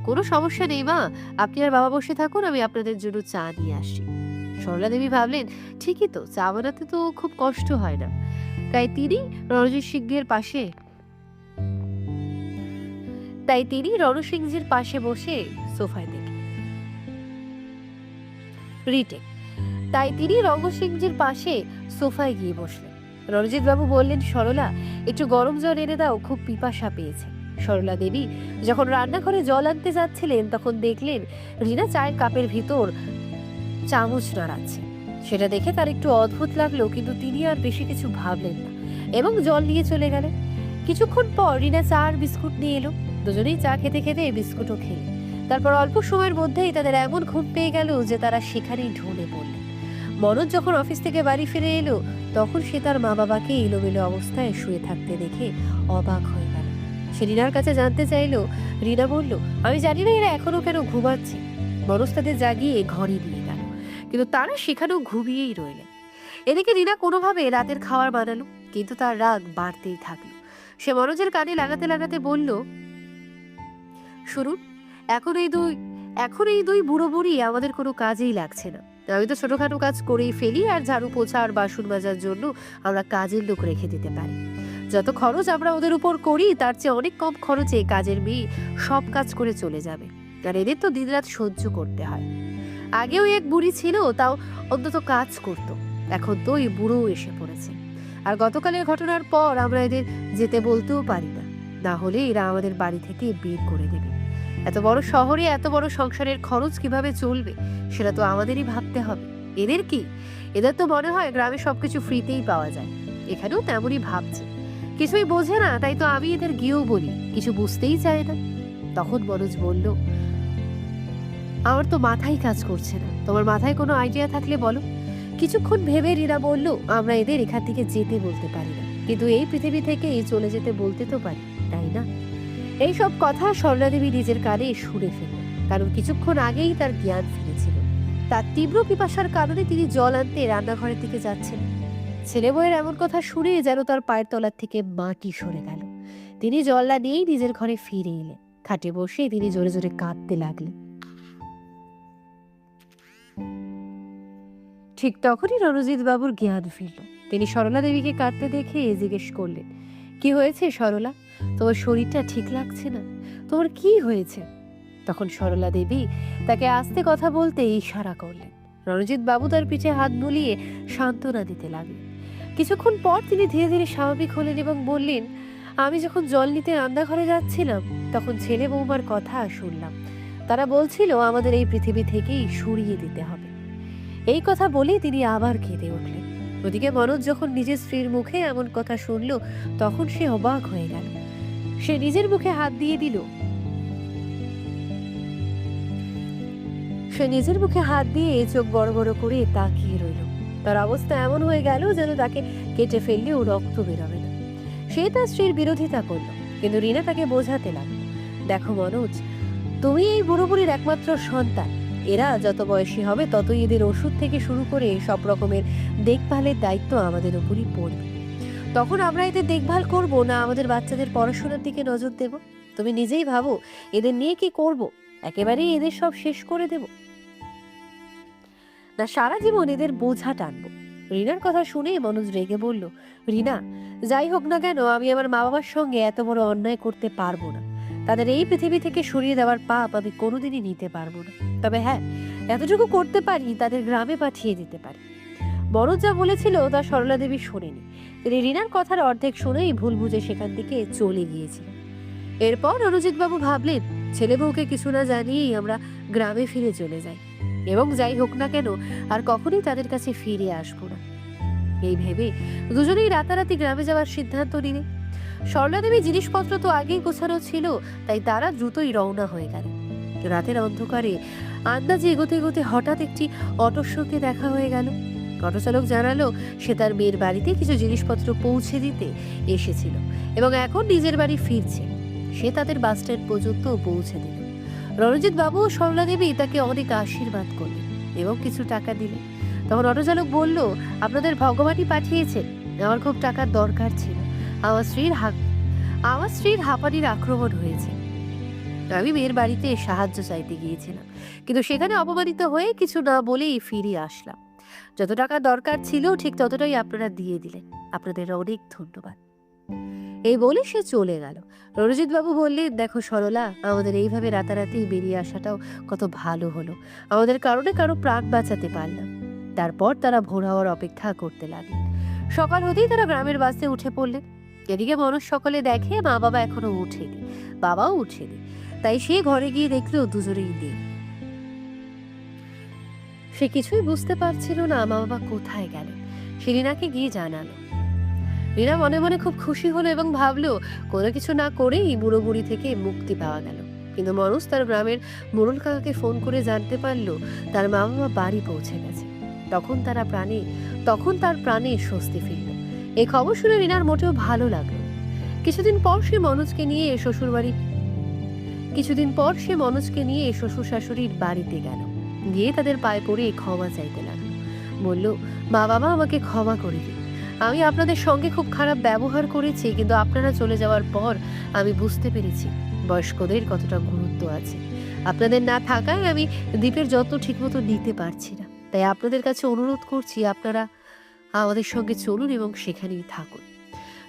কোনো সমস্যা নেই মা, আপনি আর বাবা বসে থাকুন, আমি আপনাদের জন্য চা নিয়ে আসি। সরলা দেবী ভাবলেন, ঠিকই তো, চা বানাতে তো খুব কষ্ট হয় না। তাই তিনি রণসিংহের পাশে বসে সোফায় দেখলেন। রণসিংহের পাশে সোফায় গিয়ে বসলেন। রণজিৎ বাবু বললেন, সরলা, একটু গরম জল এনে দাও, খুব পিপাসা পেয়েছে। সরলা দেবী যখন রান্নাঘরে জল আনতে যাচ্ছিলেন, তখন দেখলেন রিনা চায়ের কাপের ভিতর চামচ নাড়াচ্ছে। সেটা দেখে তার একটু অদ্ভুত লাগলো, কিন্তু তিনি আর বেশি কিছু ভাবলেন না এবং জল নিয়ে চলে গেলেন। কিছুক্ষণ পর রিনা চা আর বিস্কুট নিয়ে এলো। দুজনেই চা খেতে খেতে বিস্কুটও খেলে। তারপর অল্প সময়ের মধ্যেই তাদের এমন ঘুম পেয়ে গেল যে তারা সেখানেই ঢলে পড়লেন। মনোজ যখন অফিস থেকে বাড়ি ফিরে এলো তখন সে তার মা বাবাকে এলোমেলো অবস্থায় শুয়ে থাকতে দেখে অবাক হয়ে গেল। সে রিনার কাছে জানতে চাইলো। রিনা বলল, আমি জানি না এরা এখনো কেন ঘুমাচ্ছে। মনোজ তাদের জাগিয়ে ঘরে নিয়ে গেল, কিন্তু তারা সেখানেও ঘুমিয়েই রইলেন। এদিকে রিনা কোনোভাবে রাতের খাবার বানালো, কিন্তু তার রাগ বাড়তেই থাকলো। সে মনোজের কানে লাগাতে লাগাতে বলল, শুনুন, এখন এই দুই বুড়ো বুড়ি আমাদের কোনো কাজেই লাগছে না। আমি তো ছোটখাটো কাজ করেই ফেলি, আর ঝাড়ু পোছা আর বাসন মাজার জন্য আমরা কাজের লোক রেখে দিতে পারি। যত খরচ আমরা ওদের উপর করি তার চেয়ে অনেক কম খরচে কাজের মেয়ে সব কাজ করে চলে যাবে। আর এদের তো দিনরাত সহ্য করতে হয়। আগেও এক বুড়ি ছিল, তাও অন্তত কাজ করত। এখন তো ওই বুড়ো এসে পড়েছে। আর গতকালের ঘটনার পর আমরা এদের যেতে বলতেও পারি না, না হলে এরা আমাদের বাড়ি থেকে বের করে দেবে। এত বড় শহরে এত বড় সংসারের খরচ কিভাবে চলবে সেটা তো আমাদেরই ভাবতে হবে। এদের কি? এদের তো মনে হয় গ্রামে সবকিছু ফ্রিতেই পাওয়া যায়। এখানেও তেমনই ভাবছে, কিছুই বোঝে না। তাই তো আমি এদের গিয়েও বলি, কিছু বুঝতেই চায় না। তখন মনোজ বলল, আমার তো মাথায় কাজ করছে না, তোমার মাথায় কোনো আইডিয়া থাকলে বলো। কিছুক্ষণ ভেবে রিনা বলল, আমরা এদের এখান থেকে যেতে বলতে পারি না, কিন্তু এই পৃথিবী থেকে চলে যেতে বলতে তো পারি, তাই না? এইসব কথা সরলা দেবী নিজের কানে শুনে ফেললেন, কারণ কিছুক্ষণ আগেই তার জ্ঞান ফিরেছিল। তার তীব্র পিপাসার কারণে তিনি জল আনতে রান্নাঘরের দিকে যাচ্ছেন। ছেলে বউয়ের এমন কথা শুনে যেন তার পায়ের তলার থেকে মাটি সরে গেল। তিনি জলটা নিয়েই নিজের ঘরে ফিরে এলেন। খাটে বসে তিনি জোরে জোরে কাঁদতে লাগলেন। ঠিক তখনই রণজিৎ বাবুর জ্ঞান ফিরল। তিনি সরলা দেবীকে কাঁদতে দেখে জিজ্ঞেস করলেন, কি হয়েছে সরলা? তোমার শরীরটা ঠিক লাগছে না, তোমার কি হয়েছে? তখন সরলা দেবী তাকে আস্তে কথা বলতে ইশারা করলেন। রণজিৎ বাবু তার পিঠে হাত বুলিয়ে সান্ত্বনা দিতে লাগলেন। কিছুক্ষণ পর তিনি ধীরে ধীরে স্বাভাবিক হলেন এবং বললেন, আমি যখন জল নিতে রান্নাঘরে যাচ্ছিলাম তখন ছেলে বৌমার কথা শুনলাম। তারা বলছিল আমাদের এই পৃথিবী থেকেই সরিয়ে দিতে হবে। এই কথা বলে তিনি আবার কেঁদে উঠলেন। ওদিকে মনোজ যখন নিজের স্ত্রীর মুখে এমন কথা শুনল তখন সে অবাক হয়ে গেল। সে নিজের মুখে হাত দিয়ে দিল। সে নিজের মুখে হাত দিয়ে চোখ বড় বড় করে তাকিয়ে রইল। তার অবস্থা এমন হয়ে গেল যেন তাকে কেটে ফেললেও রক্ত বেরোবে না। সে তার স্ত্রীর বিরোধিতা করলো, কিন্তু রিনা তাকে বোঝাতে লাগলো, দেখো মনোজ, তুমি এই বুড়ো বুড়ির একমাত্র সন্তান। এরা যত বয়সী হবে ততই এদের ওষুধ থেকে শুরু করে সব রকমের দেখভালের দায়িত্ব আমাদের উপরই পড়বে। তখন আমরা এদের দেখভাল করব না আমাদের বাচ্চাদের পড়াশোনার দিকে নজর দেব? তুমি নিজেই ভাবো, এদের নিয়ে কি করব? একেবারেই এদের সব শেষ করে দেব, না সারা জীবন এদের বোঝা টানবো? রিনার কথা শুনে মনোজ রেগে বলল, রিনা, যাই হোক না কেন আমি আমার মা বাবার সঙ্গে এত বড় অন্যায় করতে পারবো না। তাদের এই পৃথিবী থেকে সরিয়ে দেওয়ার পাপ আমি কোনোদিনই নিতে পারবো না। তবে হ্যাঁ, এতটুকু করতে পারি, তাদের গ্রামে পাঠিয়ে দিতে পারি। মনোজ যা বলেছিল তা সরলা দেবী শোনেনি। তিনি রিনার কথার অর্ধেক শুনেই ভুল বুঝে সেখান থেকে চলে গিয়েছিলেন। এরপর রণজিৎ বাবু ভাবলেন, ছেলে বউকে কিছু না জানিয়েই আমরা গ্রামে ফিরে চলে যাই, এবং যাই হোক না কেন আর কখনোই তাদের কাছে ফিরে আসবো না। এই ভেবে দুজনেই রাতারাতি গ্রামে যাওয়ার সিদ্ধান্ত নিলেন। সরলা দেবী জিনিসপত্র তো আগেই গোছানো ছিল, তাই তারা দ্রুতই রওনা হয়ে গেল। রাতের অন্ধকারে আন্দাজে এগোতে এগোতে হঠাৎ একটি অটোর সঙ্গে দেখা হয়ে গেল। অটো চালক জানালো সে তার মেয়ের বাড়িতে কিছু জিনিসপত্র পৌঁছে দিতে এসেছিল এবং এখন নিজের বাড়ি ফিরছে। সে তাদের বাস স্ট্যান্ড পর্যন্ত পৌঁছে দিল। রণজিৎ বাবু ও সরলা দেবী তাকে অনেক আশীর্বাদ করলেন এবং কিছু টাকা দিলেন। তখন অটো চালক বলল, আপনাদের ভগবানই পাঠিয়েছেন, আমার খুব টাকার দরকার ছিল। আমার স্ত্রীর হাঁপানির আক্রমণ হয়েছে। আমি মেয়ের বাড়িতে সাহায্য চাইতে গিয়েছিলাম, কিন্তু সেখানে অপমানিত হয়ে কিছু না বলেই ফিরে আসলাম। যত টাকা দরকার ছিল ঠিক ততটাই আপনারা দিয়ে দিলেন, আপনাদের অনেক ধন্যবাদ। এই বলে সে চলে গেল। রণজিৎ বাবু বললেন, দেখো সরলা, আমাদের এইভাবে রাতারাতি বেরিয়ে আসাটাও কত ভালো হলো। আমাদের কারণে কারো প্রাণ বাঁচাতে পারলাম। তারপর তারা ভোর হওয়ার অপেক্ষা করতে লাগলেন। সকাল হতেই তারা গ্রামের বাসে উঠে পড়লেন। এদিকে মানুষ সকলে দেখে মা বাবা এখনো উঠেনি, বাবাও উঠেনি, তাই সে ঘরে গিয়ে দেখলো দুজনেই নেই। সে কিছুই বুঝতে পারছিল না মা বাবা কোথায় গেলেন। সে রিনাকে গিয়ে জানালো। রিনা মনে মনে খুব খুশি হলো এবং ভাবলো কোনো কিছু না করেই বুড়ো বুড়ি থেকে মুক্তি পাওয়া গেল। কিন্তু মনোজ তার গ্রামের মোড়ল কাকাকে ফোন করে জানতে পারলো তার মা বাবা বাড়ি পৌঁছে গেছে। তখন তার প্রাণে স্বস্তি ফিরল। এই খবর শুনে রিনার মোটেও ভালো লাগলো। কিছুদিন পর সে মনোজকে নিয়ে শ্বশুর শাশুড়ির বাড়িতে গেল। গিয়ে তাদের পায়ে পড়ে ক্ষমা চাইতে লাগলো। বলল, মা বাবা, আমাকে ক্ষমা করে দিন। আমি আপনাদের সঙ্গে খুব খারাপ ব্যবহার করেছি, কিন্তু আপনারা চলে যাওয়ার পর আমি বুঝতে পেরেছি বয়স্কদের কতটা গুরুত্ব আছে। আপনাদের না থাকায় আমি দ্বীপের যত্ন ঠিকমতো নিতে পারছি না। তাই আপনাদের কাছে অনুরোধ করছি, আপনারা আমাদের সঙ্গে চলুন এবং সেখানেই থাকুন।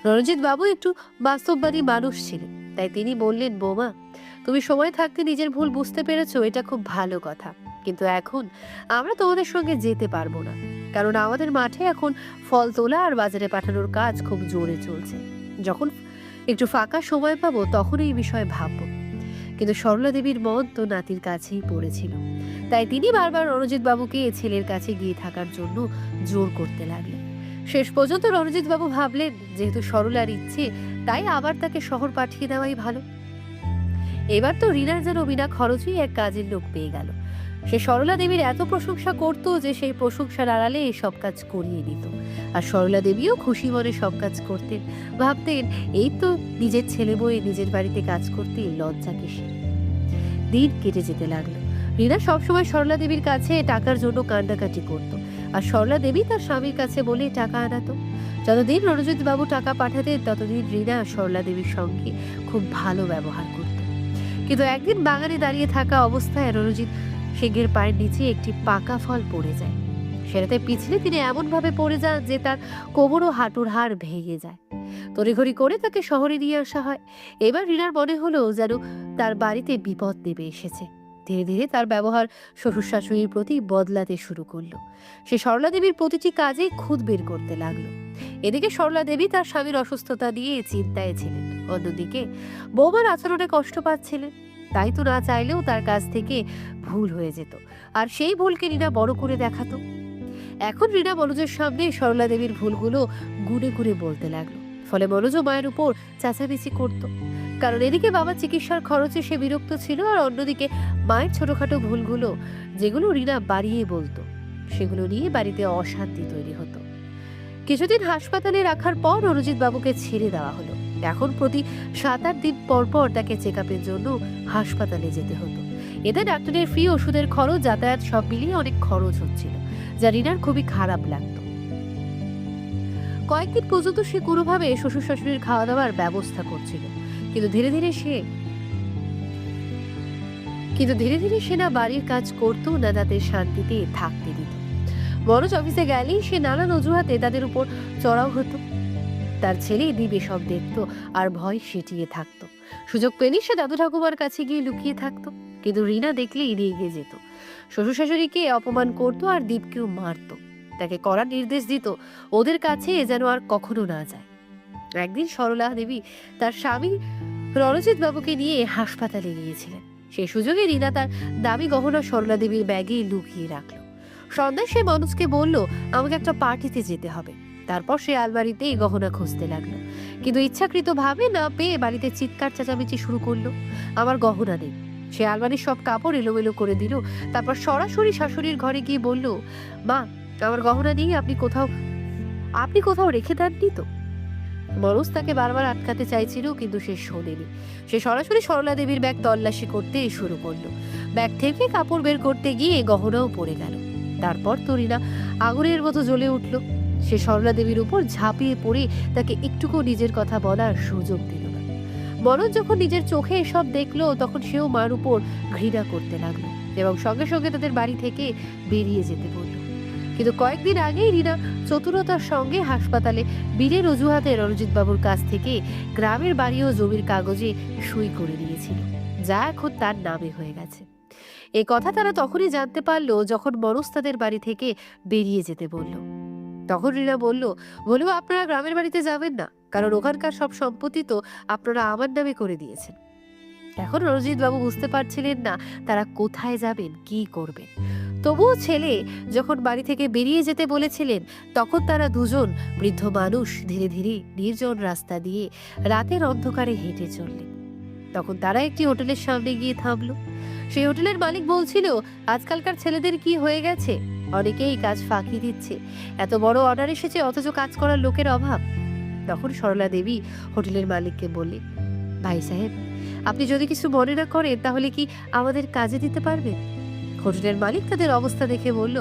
রণজিৎ বাবু একটু বাস্তববাদী মানুষ ছিলেন, তাই তিনি বললেন, বৌমা, তুমি সময় থাকতে নিজের ভুল বুঝতে পেরেছো, এটা খুব ভালো কথা। কিন্তু এখন আমরা তোমাদের সঙ্গে যেতে পারবো না, কারণ আমাদের মাঠে এখন ফল তোলা আর বাজারে পাঠানোর কাজ খুব জোরে চলছে। যখন একটু ফাঁকা সময় পাবো তখন এই বিষয়ে ভাববো। কিন্তু সরলা দেবীর মন তো নাতির কাছেই পড়েছিল, তাই তিনি বারবার রণজিৎ বাবুকে ছেলের কাছে গিয়ে থাকার জন্য জোর করতে লাগলেন। শেষ পর্যন্ত রণজিৎ বাবু ভাবলেন, যেহেতু সরলার ইচ্ছে, তাই আবার তাকে শহর পাঠিয়ে দেওয়াই ভালো। এবার তো রিনার যেন বিনা খরচেই এক কাজের লোক পেয়ে গেল। সে সরলা দেবীর এত প্রশংসা করত যে সেই প্রশংসার আড়ালে সব কাজ করিয়ে দিত। আর সরলা দেবীও খুশি মনে সব কাজ করতেন। ভাবতেন, এই তো নিজের ছেলে বয়ে নিজের বাড়িতে কাজ করতে লজ্জা কিসে। দিন কেটে যেতে লাগলো। রিনা সবসময় সরলা দেবীর কাছে টাকার জন্য কান্নাকাটি করত, আর সরলা দেবী তার স্বামীর কাছে বলে টাকা আনাতো। যতদিন রণজিৎ বাবু টাকা পাঠাতেন ততদিন রিনা সরলা দেবীর সঙ্গে খুব ভালো ব্যবহার করত। কিন্তু একদিন বাগানে দাঁড়িয়ে থাকা অবস্থায় রণজিৎ সিংহের পায়ের নিচে একটি পাকা ফল পড়ে যায়। সেটাতে পিছলে তিনি এমন ভাবে পড়ে যান যে তার কোমর ও হাঁটুর হাড় ভেঙে যায়। তড়িঘড়ি করে তাকে শহরে নিয়ে আসা হয়। এবার রিনার মনে হলো যেন তার বাড়িতে বিপদ নেমে এসেছে। ধীরে ধীরে তার ব্যবহার শ্বশুর শাশুড়ির প্রতি বদলাতে শুরু করলো। সে সরলা দেবীর প্রতিটি কাজে খুঁত বের করতে লাগলো। এদিকে সরলা দেবী তার স্বামীর অসুস্থতা নিয়ে চিন্তায় ছিলেন, অন্যদিকে বৌমার আচরণে কষ্ট পাচ্ছিলেন। তাই তো না চাইলেও তার কাছ থেকে ভুল হয়ে যেত, আর সেই ভুলকে রিনা বড় করে দেখাতো। এখন রিনা মনোজের সামনে সরলা দেবীর ভুলগুলো গুনে গুনে বলতে লাগলো। ফলে মনোজ মায়ের উপর চেঁচামেচি করত, কারণ এদিকে বাবা চিকিৎসার খরচে সে বিরক্ত ছিল, আর অন্যদিকে মায়ের ছোটখাটো ভুলগুলো যেগুলো রিনা বাড়িয়ে বলতো, সেগুলো নিয়ে বাড়িতে অশান্তি তৈরি হতো। কিছুদিন হাসপাতালে রাখার পর রণজিৎ বাবুকে ছেড়ে দেওয়া হলো। এখন প্রতি 7-8 দিন পর পর তাকে চেক আপের জন্য হাসপাতালে যেতে হতো। এতে ডাক্তারের ফি, ওষুধের খরচ, যাতায়াত সব মিলিয়ে অনেক খরচ হচ্ছিল, যা রিনার খুবই খারাপ লাগতো। কয়েকদিন পর্যন্ত সে কোনোভাবে শ্বশুর শাশুড়ির খাওয়া দাওয়ার ব্যবস্থা করছিল, কিন্তু ধীরে ধীরে সে না বাড়ির কাজ করতো, না তাদের শান্তিতে থাকতে দিত। মনোজ অফিসে গেলেই সে নানান অজুহাতে তাদের উপর চড়াও হতো। তার ছেলে দিবে সব দেখতো আর ভয় সেটিয়ে থাকতো। সুযোগ পেলেই সে দাদু ঠাকুমার কাছে গিয়ে লুকিয়ে থাকতো, কিন্তু রিনা দেখলেই রেগে যেত। শ্বশুর শাশুড়িকে অপমান করতো আর দীপকেও মারতো। তাকে কড়া নির্দেশ দিত ওদের কাছে যেন আর কখনো না যায়। একদিন সরলা দেবী তার স্বামী রণজিৎ বাবুকে নিয়ে হাসপাতালে গিয়েছিলেন। সেই সুযোগে রিনা তার দামি গহনা সরলা দেবীর ব্যাগে লুকিয়ে রাখলো। সন্ধ্যায় সে মনোজকে বলল, আমাকে একটা পার্টিতে যেতে হবে। তারপর সে আলমারিতে গহনা খুঁজতে লাগলো, কিন্তু ইচ্ছাকৃত ভাবে না পেয়ে বাড়িতে চিৎকার চেঁচামেচি শুরু করলো, আমার গহনা নেই। সে আলমারির সব কাপড় এলোমেলো করে দিল। তারপর সরাসরি শাশুড়ির ঘরে গিয়ে বলল, মা, আমার গহনা নেই, আপনি কোথাও রেখে দেননি তো? মনোজ তাকে বারবার আটকাতে চাইছিল, কিন্তু সে শোনেনি। সে সরাসরি সরলা দেবীর ব্যাগ তল্লাশি করতে শুরু করলো। ব্যাগ থেকে কাপড় বের করতে গিয়ে গহনাও পড়ে গেল। তারপর তো রিনা আগুনের মতো জ্বলে উঠল। সে সরলা দেবীর উপর ঝাঁপিয়ে পড়ে তাকে একটুকু নিজের কথা বলার সুযোগ দিল না। মনোজ যখন নিজের চোখে এসব দেখলো, তখন সেও মার উপর ঘৃণা করতে লাগলো এবং সঙ্গে সঙ্গে তাদের বাড়ি থেকে বেরিয়ে যেতে বলল। কিন্তু কয়েকদিন আগেই রিনা চতুরতার সঙ্গে হাসপাতালে বীরের অজুহাতে রণজিৎ বাবুর কাছ থেকে গ্রামের বাড়ি ও জমির কাগজে সই করে দিয়েছিল, যা এখন তার নামে হয়ে গেছে। এই কথা তারা তখনই জানতে পারলো যখন মনোজ তাদের বাড়ি থেকে বেরিয়ে যেতে বলল। তখন রিনা বলল, আপনারা গ্রামের বাড়িতে যাবেন না, কারণ ওখানকার সব সম্পত্তি তো আপনারা আমার নামে করে দিয়েছেন। এখন রণজিৎ বাবু বুঝতে পারছিলেন না তারা কোথায় যাবেন, কি করবেন। তবুও ছেলে যখন বাড়ি থেকে বেরিয়ে যেতে বলেছিলেন, তখন তারা দুজন বৃদ্ধ মানুষ ধীরে ধীরে নির্জন রাস্তা দিয়ে রাতের অন্ধকারে হেঁটে চললেন। তখন তারা একটি হোটেলের সামনে গিয়ে থামলো। সেই হোটেলের মালিক বলছিল, আজকালকার ছেলেদের কি হয়ে গেছে, অনেকেই কাজ ফাঁকি দিচ্ছে, এত বড় অর্ডার এসেছে অথচ কাজ করার লোকের অভাব। তখন সরলা দেবী হোটেলের মালিককে বললেন, ভাই সাহেব, আপনি যদি কিছু মনে না করেন তাহলে কি আমাদের কাজে দিতে পারবেন? হোটেলের মালিক তাদের অবস্থা দেখে বলল,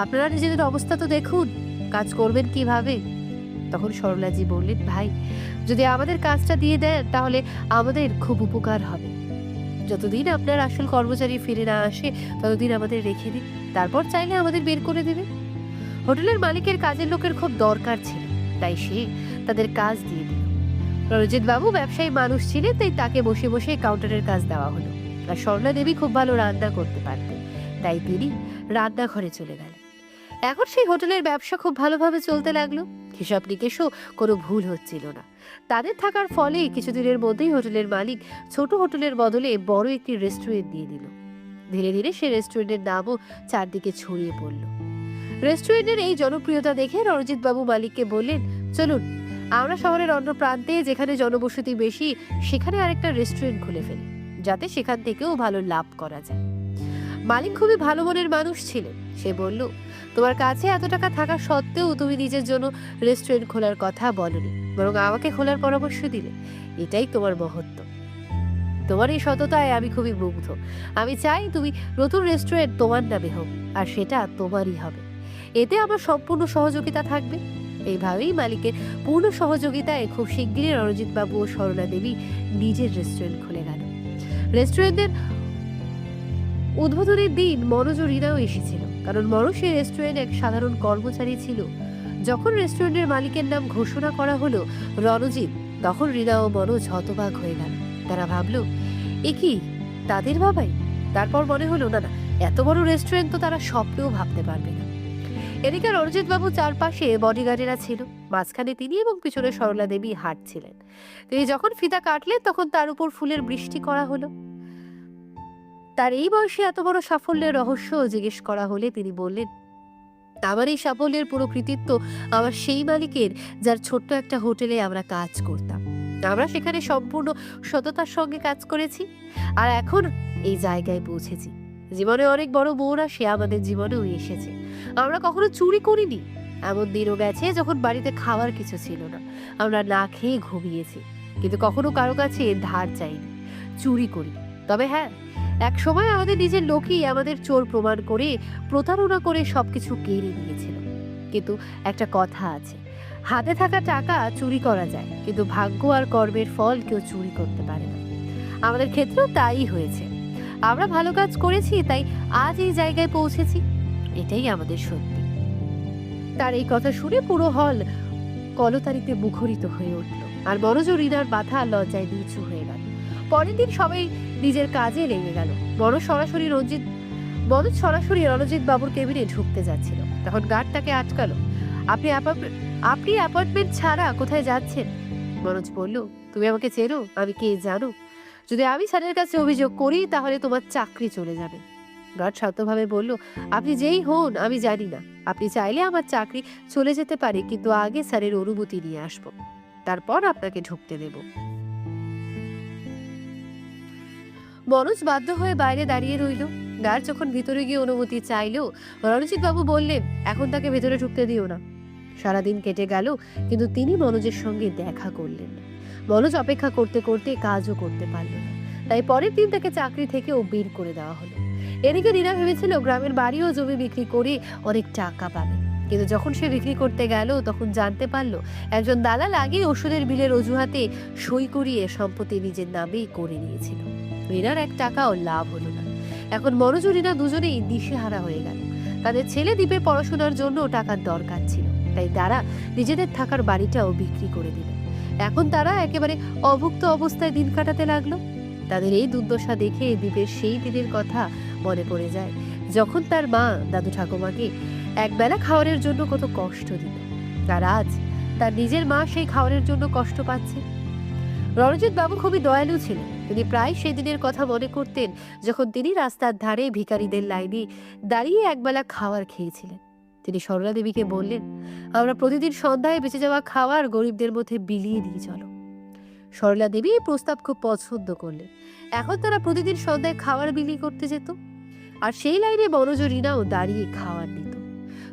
আপনারা নিজেদের অবস্থা তো দেখুন, কাজ করবেন কিভাবে? তখন সরলাজি বললেন, ভাই, যদি আমাদের কাজটা দিয়ে দেন তাহলে আমাদের খুব উপকার হবে। যতদিন আপনার আসল কর্মচারী ফিরে না আসে ততদিন আমাদের রেখে দিন, তারপর চাইলে আমাদের বের করে দেবে। হোটেলের মালিকের কাজের লোকের খুব দরকার ছিল, তাই সে তাদের কাজ দিয়ে দিল। রণজিৎ বাবু ব্যবসায়ী মানুষ ছিলেন, তাই তাকে বসে বসে কাউন্টারের কাজ দেওয়া হলো। আর সরলা দেবী খুব ভালো রান্না করতে পারতেন, তাই তিনি রান্নাঘরে চলে গেলেন। এখন সেই হোটেলের ব্যবসা খুব ভালোভাবে চলতে লাগলো, হিসাব নিকেশও কোনো ভুল হচ্ছিল না। তাদের থাকার ফলে কিছুদিনের মধ্যেই হোটেলের মালিক ছোট হোটেলের বদলে বড় একটি রেস্টুরেন্ট দিয়ে দিল। ধীরে ধীরে সে রেস্টুরেন্টের নামও চারদিকে ছড়িয়ে পড়ল। রেস্টুরেন্টের এই জনপ্রিয়তা দেখে রণজিৎ বাবু মালিককে বললেন, চলুন আমরা শহরের অন্য প্রান্তে যেখানে জনবসতি বেশি সেখানে আরেকটা রেস্টুরেন্ট খুলে ফেলি, যাতে সেখান থেকেও ভালো লাভ করা যায়। মালিক খুবই ভালো মনের মানুষ ছিলেন। সে বলল, তোমার কাছে এত টাকা থাকা সত্ত্বেও তুমি নিজের জন্য রেস্টুরেন্ট খোলার কথা বলনি, বরং আমাকে খোলার পরামর্শ দিলে, এটাই তোমার মহত্ব। তোমার এই সততায় আমি খুবই মুগ্ধ। আমি চাই তুমি নতুন রেস্টুরেন্ট তোমার নামে হোক, আর সেটা তোমারই হবে। এতে আমার সম্পূর্ণ সহযোগিতা থাকবে। এইভাবেই মালিকের পূর্ণ সহযোগিতায় খুব শিগগিরই রণজিৎ বাবু ও সরলা দেবী নিজের রেস্টুরেন্ট খুলে গেল। রেস্টুরেন্টের উদ্বোধনের দিন মনোজ ও রীনাও এসেছিল, কারণ মনোজ এই রেস্টুরেন্ট এক সাধারণ কর্মচারী ছিল। যখন রেস্টুরেন্টের মালিকের নাম ঘোষণা করা হলো রণজিৎ, তখন রীনা ও মনোজ হতবাক হয়ে গেল। তারা ভাবলো, এ কি তাদের বাবাই? তারপর মনে হলো, না না, এত বড় রেস্টুরেন্ট তো তারা স্বপ্নেও ভাবতে পারবে না। এদিকে রণজিৎ বাবু চারপাশে বডিগার্ডেরা ছিল, মাঝখানে তিনি এবং পিছনে সরলা দেবী হাঁটছিলেন। তিনি যখন ফিতা কাটলেন তখন তার উপর ফুলের বৃষ্টি করা হলো। তার এই বয়সে এত বড় সাফল্যের রহস্য জিজ্ঞেস করা হলে তিনি বললেন, আমার এই সাফল্যের পুরো কৃতিত্ব আমার সেই মালিকের, যার ছোট্ট একটা হোটেলে আমরা কাজ করতাম। আমরা সেখানে সম্পূর্ণ সততার সঙ্গে কাজ করেছি, আর এখন এই জায়গায় পৌঁছেছি। জীবনে অনেক বড় মোড় আসে, আমাদের জীবনেও এসেছে। আমরা কখনো চুরি করিনি। এমন দিনও গেছে যখন বাড়িতে খাওয়ার কিছু ছিল না, আমরা না খেয়ে ঘুমিয়েছি, কিন্তু কখনো কারো কাছে ধার চাইনি, চুরি করি। তবে হ্যাঁ, এক সময় আমাদের নিজের লোকই আমাদের চোর প্রমাণ করে প্রতারণা করে সবকিছু কেড়ে নিয়েছিল। কিন্তু একটা কথা আছে, হাতে থাকা টাকা চুরি করা যায়, কিন্তু ভাগ্য আর কর্মের ফল কেউ চুরি করতে পারে না। আমাদের ক্ষেত্রেও তাই হয়েছে। আমরা ভালো কাজ করেছি, তাই আজ এই জায়গায় পৌঁছেছি, এটাই আমাদের সত্যি। তার এই কথা শুনে পুরো হল কলতারিতে মুখরিত হয়ে উঠল, আর মনোজ ও রীনার মাথা লজ্জায় নিচু হয়ে গেল। পরের দিন সবাই নিজের কাজে লেগে গেল। মনোজ সরাসরি রণজিৎ বাবুর কেবিনে ঢুকতে যাচ্ছিল, তখন গার্ড তাকে আটকালো। আপনি অ্যাপয়েন্টমেন্ট ছাড়া কোথায় যাচ্ছেন? মনোজ বলল, তুমি আমাকে চেনো? আমি কে জানো? যদি আমি স্যারের কাছে অভিযোগ করি তাহলে তোমার চাকরি চলে যাবে। গার্ড শান্তভাবে বলল, আপনি যেই হন আমি জানি না, আপনি চাইলে আমার চাকরি চলে যেতে পারে, কিন্তু আগে স্যারের অনুমতি নিয়ে আসবো, তারপর আপনাকে ঢুকতে দেব। মনোজ বাধ্য হয়ে বাইরে দাঁড়িয়ে রইল। গার্ড যখন ভিতরে গিয়ে অনুমতি চাইলেও রণজিৎ বাবু বললেন, এখন তাকে ভেতরে ঢুকতে দিও না। সারাদিন কেটে গেল, কিন্তু তিনি মনোজের সঙ্গে দেখা করলেন না। মনোজ অপেক্ষা করতে করতে কাজও করতে পারল না, তাই পরের দিন তাকে চাকরি থেকেও বের করে দেওয়া হলো। এদিকে রীনা ভেবেছিল গ্রামের বাড়ি ও জমি বিক্রি করে অনেক টাকা পাবে, কিন্তু যখন সে বিক্রি করতে গেল তখন জানতে পারলো একজন দালাল আগে ওষুধের বিলের অজুহাতে সই করিয়ে সম্পত্তি নিজের নামেই করে নিয়েছিল। রীনার এক টাকাও লাভ হলো না। এখন মনোজ ও রীনা দুজনেই দিশেহারা হয়ে গেল। তাদের ছেলে দীপের পড়াশোনার জন্য টাকার দরকার ছিল, তাই তারা নিজেদের থাকার বাড়িটাও বিক্রি করে দিল। এখন তারা একেবারে অভুক্ত অবস্থায় দিন কাটাতে লাগলো। তাদের এই দুর্দশা দেখে দীপের সেই দিনের কথা মনে পড়ে যায়, যখন তার মা দাদু ঠাকুমাকে একবেলা খাওয়ারের জন্য কত কষ্ট দিত। তার আজ তার নিজের মা সেই খাওয়ারের জন্য কষ্ট পাচ্ছে। রণজিৎ বাবু খুবই দয়ালু ছিলেন, তিনি প্রায় সেদিনের কথা মনে করতেন যখন তিনি রাস্তার ধারে ভিখারিদের লাইনে দাঁড়িয়ে একবেলা খাবার খেয়েছিলেন। তিনি সরলা দেবীকে বললেন, আমরা প্রতিদিন সন্ধ্যায় বেঁচে যাওয়া খাবার গরিবদের মধ্যে বিলিয়ে দিয়ে চলো। সরলা দেবী এই প্রস্তাব খুব পছন্দ করলেন। এখন তারা প্রতিদিন সন্ধ্যায় খাবার বিলি করতে যেত, আর সেই লাইনে বনজ রিনাও দাঁড়িয়ে খাবার নিত।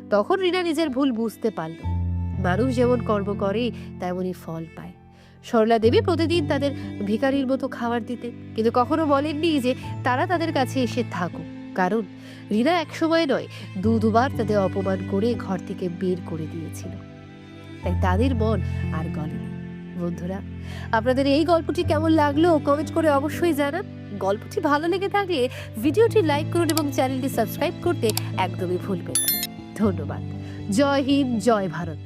তখন রিনা নিজের ভুল বুঝতে পারল। মানুষ যেমন কর্ম করে তেমনই ফল পায়। সরলা দেবী প্রতিদিন তাদের ভিখারির মতো খাবার দিতেন, কিন্তু কখনো বলেননি যে তারা তাদের কাছে এসে থাকুক, কারণ রিনা একসময় নয় দুবার তাদের অপমান করে ঘর থেকে বের করে দিয়েছিল। তাই তাদের মন আর গলেনি। বন্ধুরা, আপনাদের এই গল্পটি কেমন লাগলো কমেন্ট করে অবশ্যই জানান। গল্পটি ভালো লেগে থাকলে ভিডিওটি লাইক করুন এবং চ্যানেলটি সাবস্ক্রাইব করতে একদমই ভুলবেন না। ধন্যবাদ। জয় হিন্দ, জয় ভারত।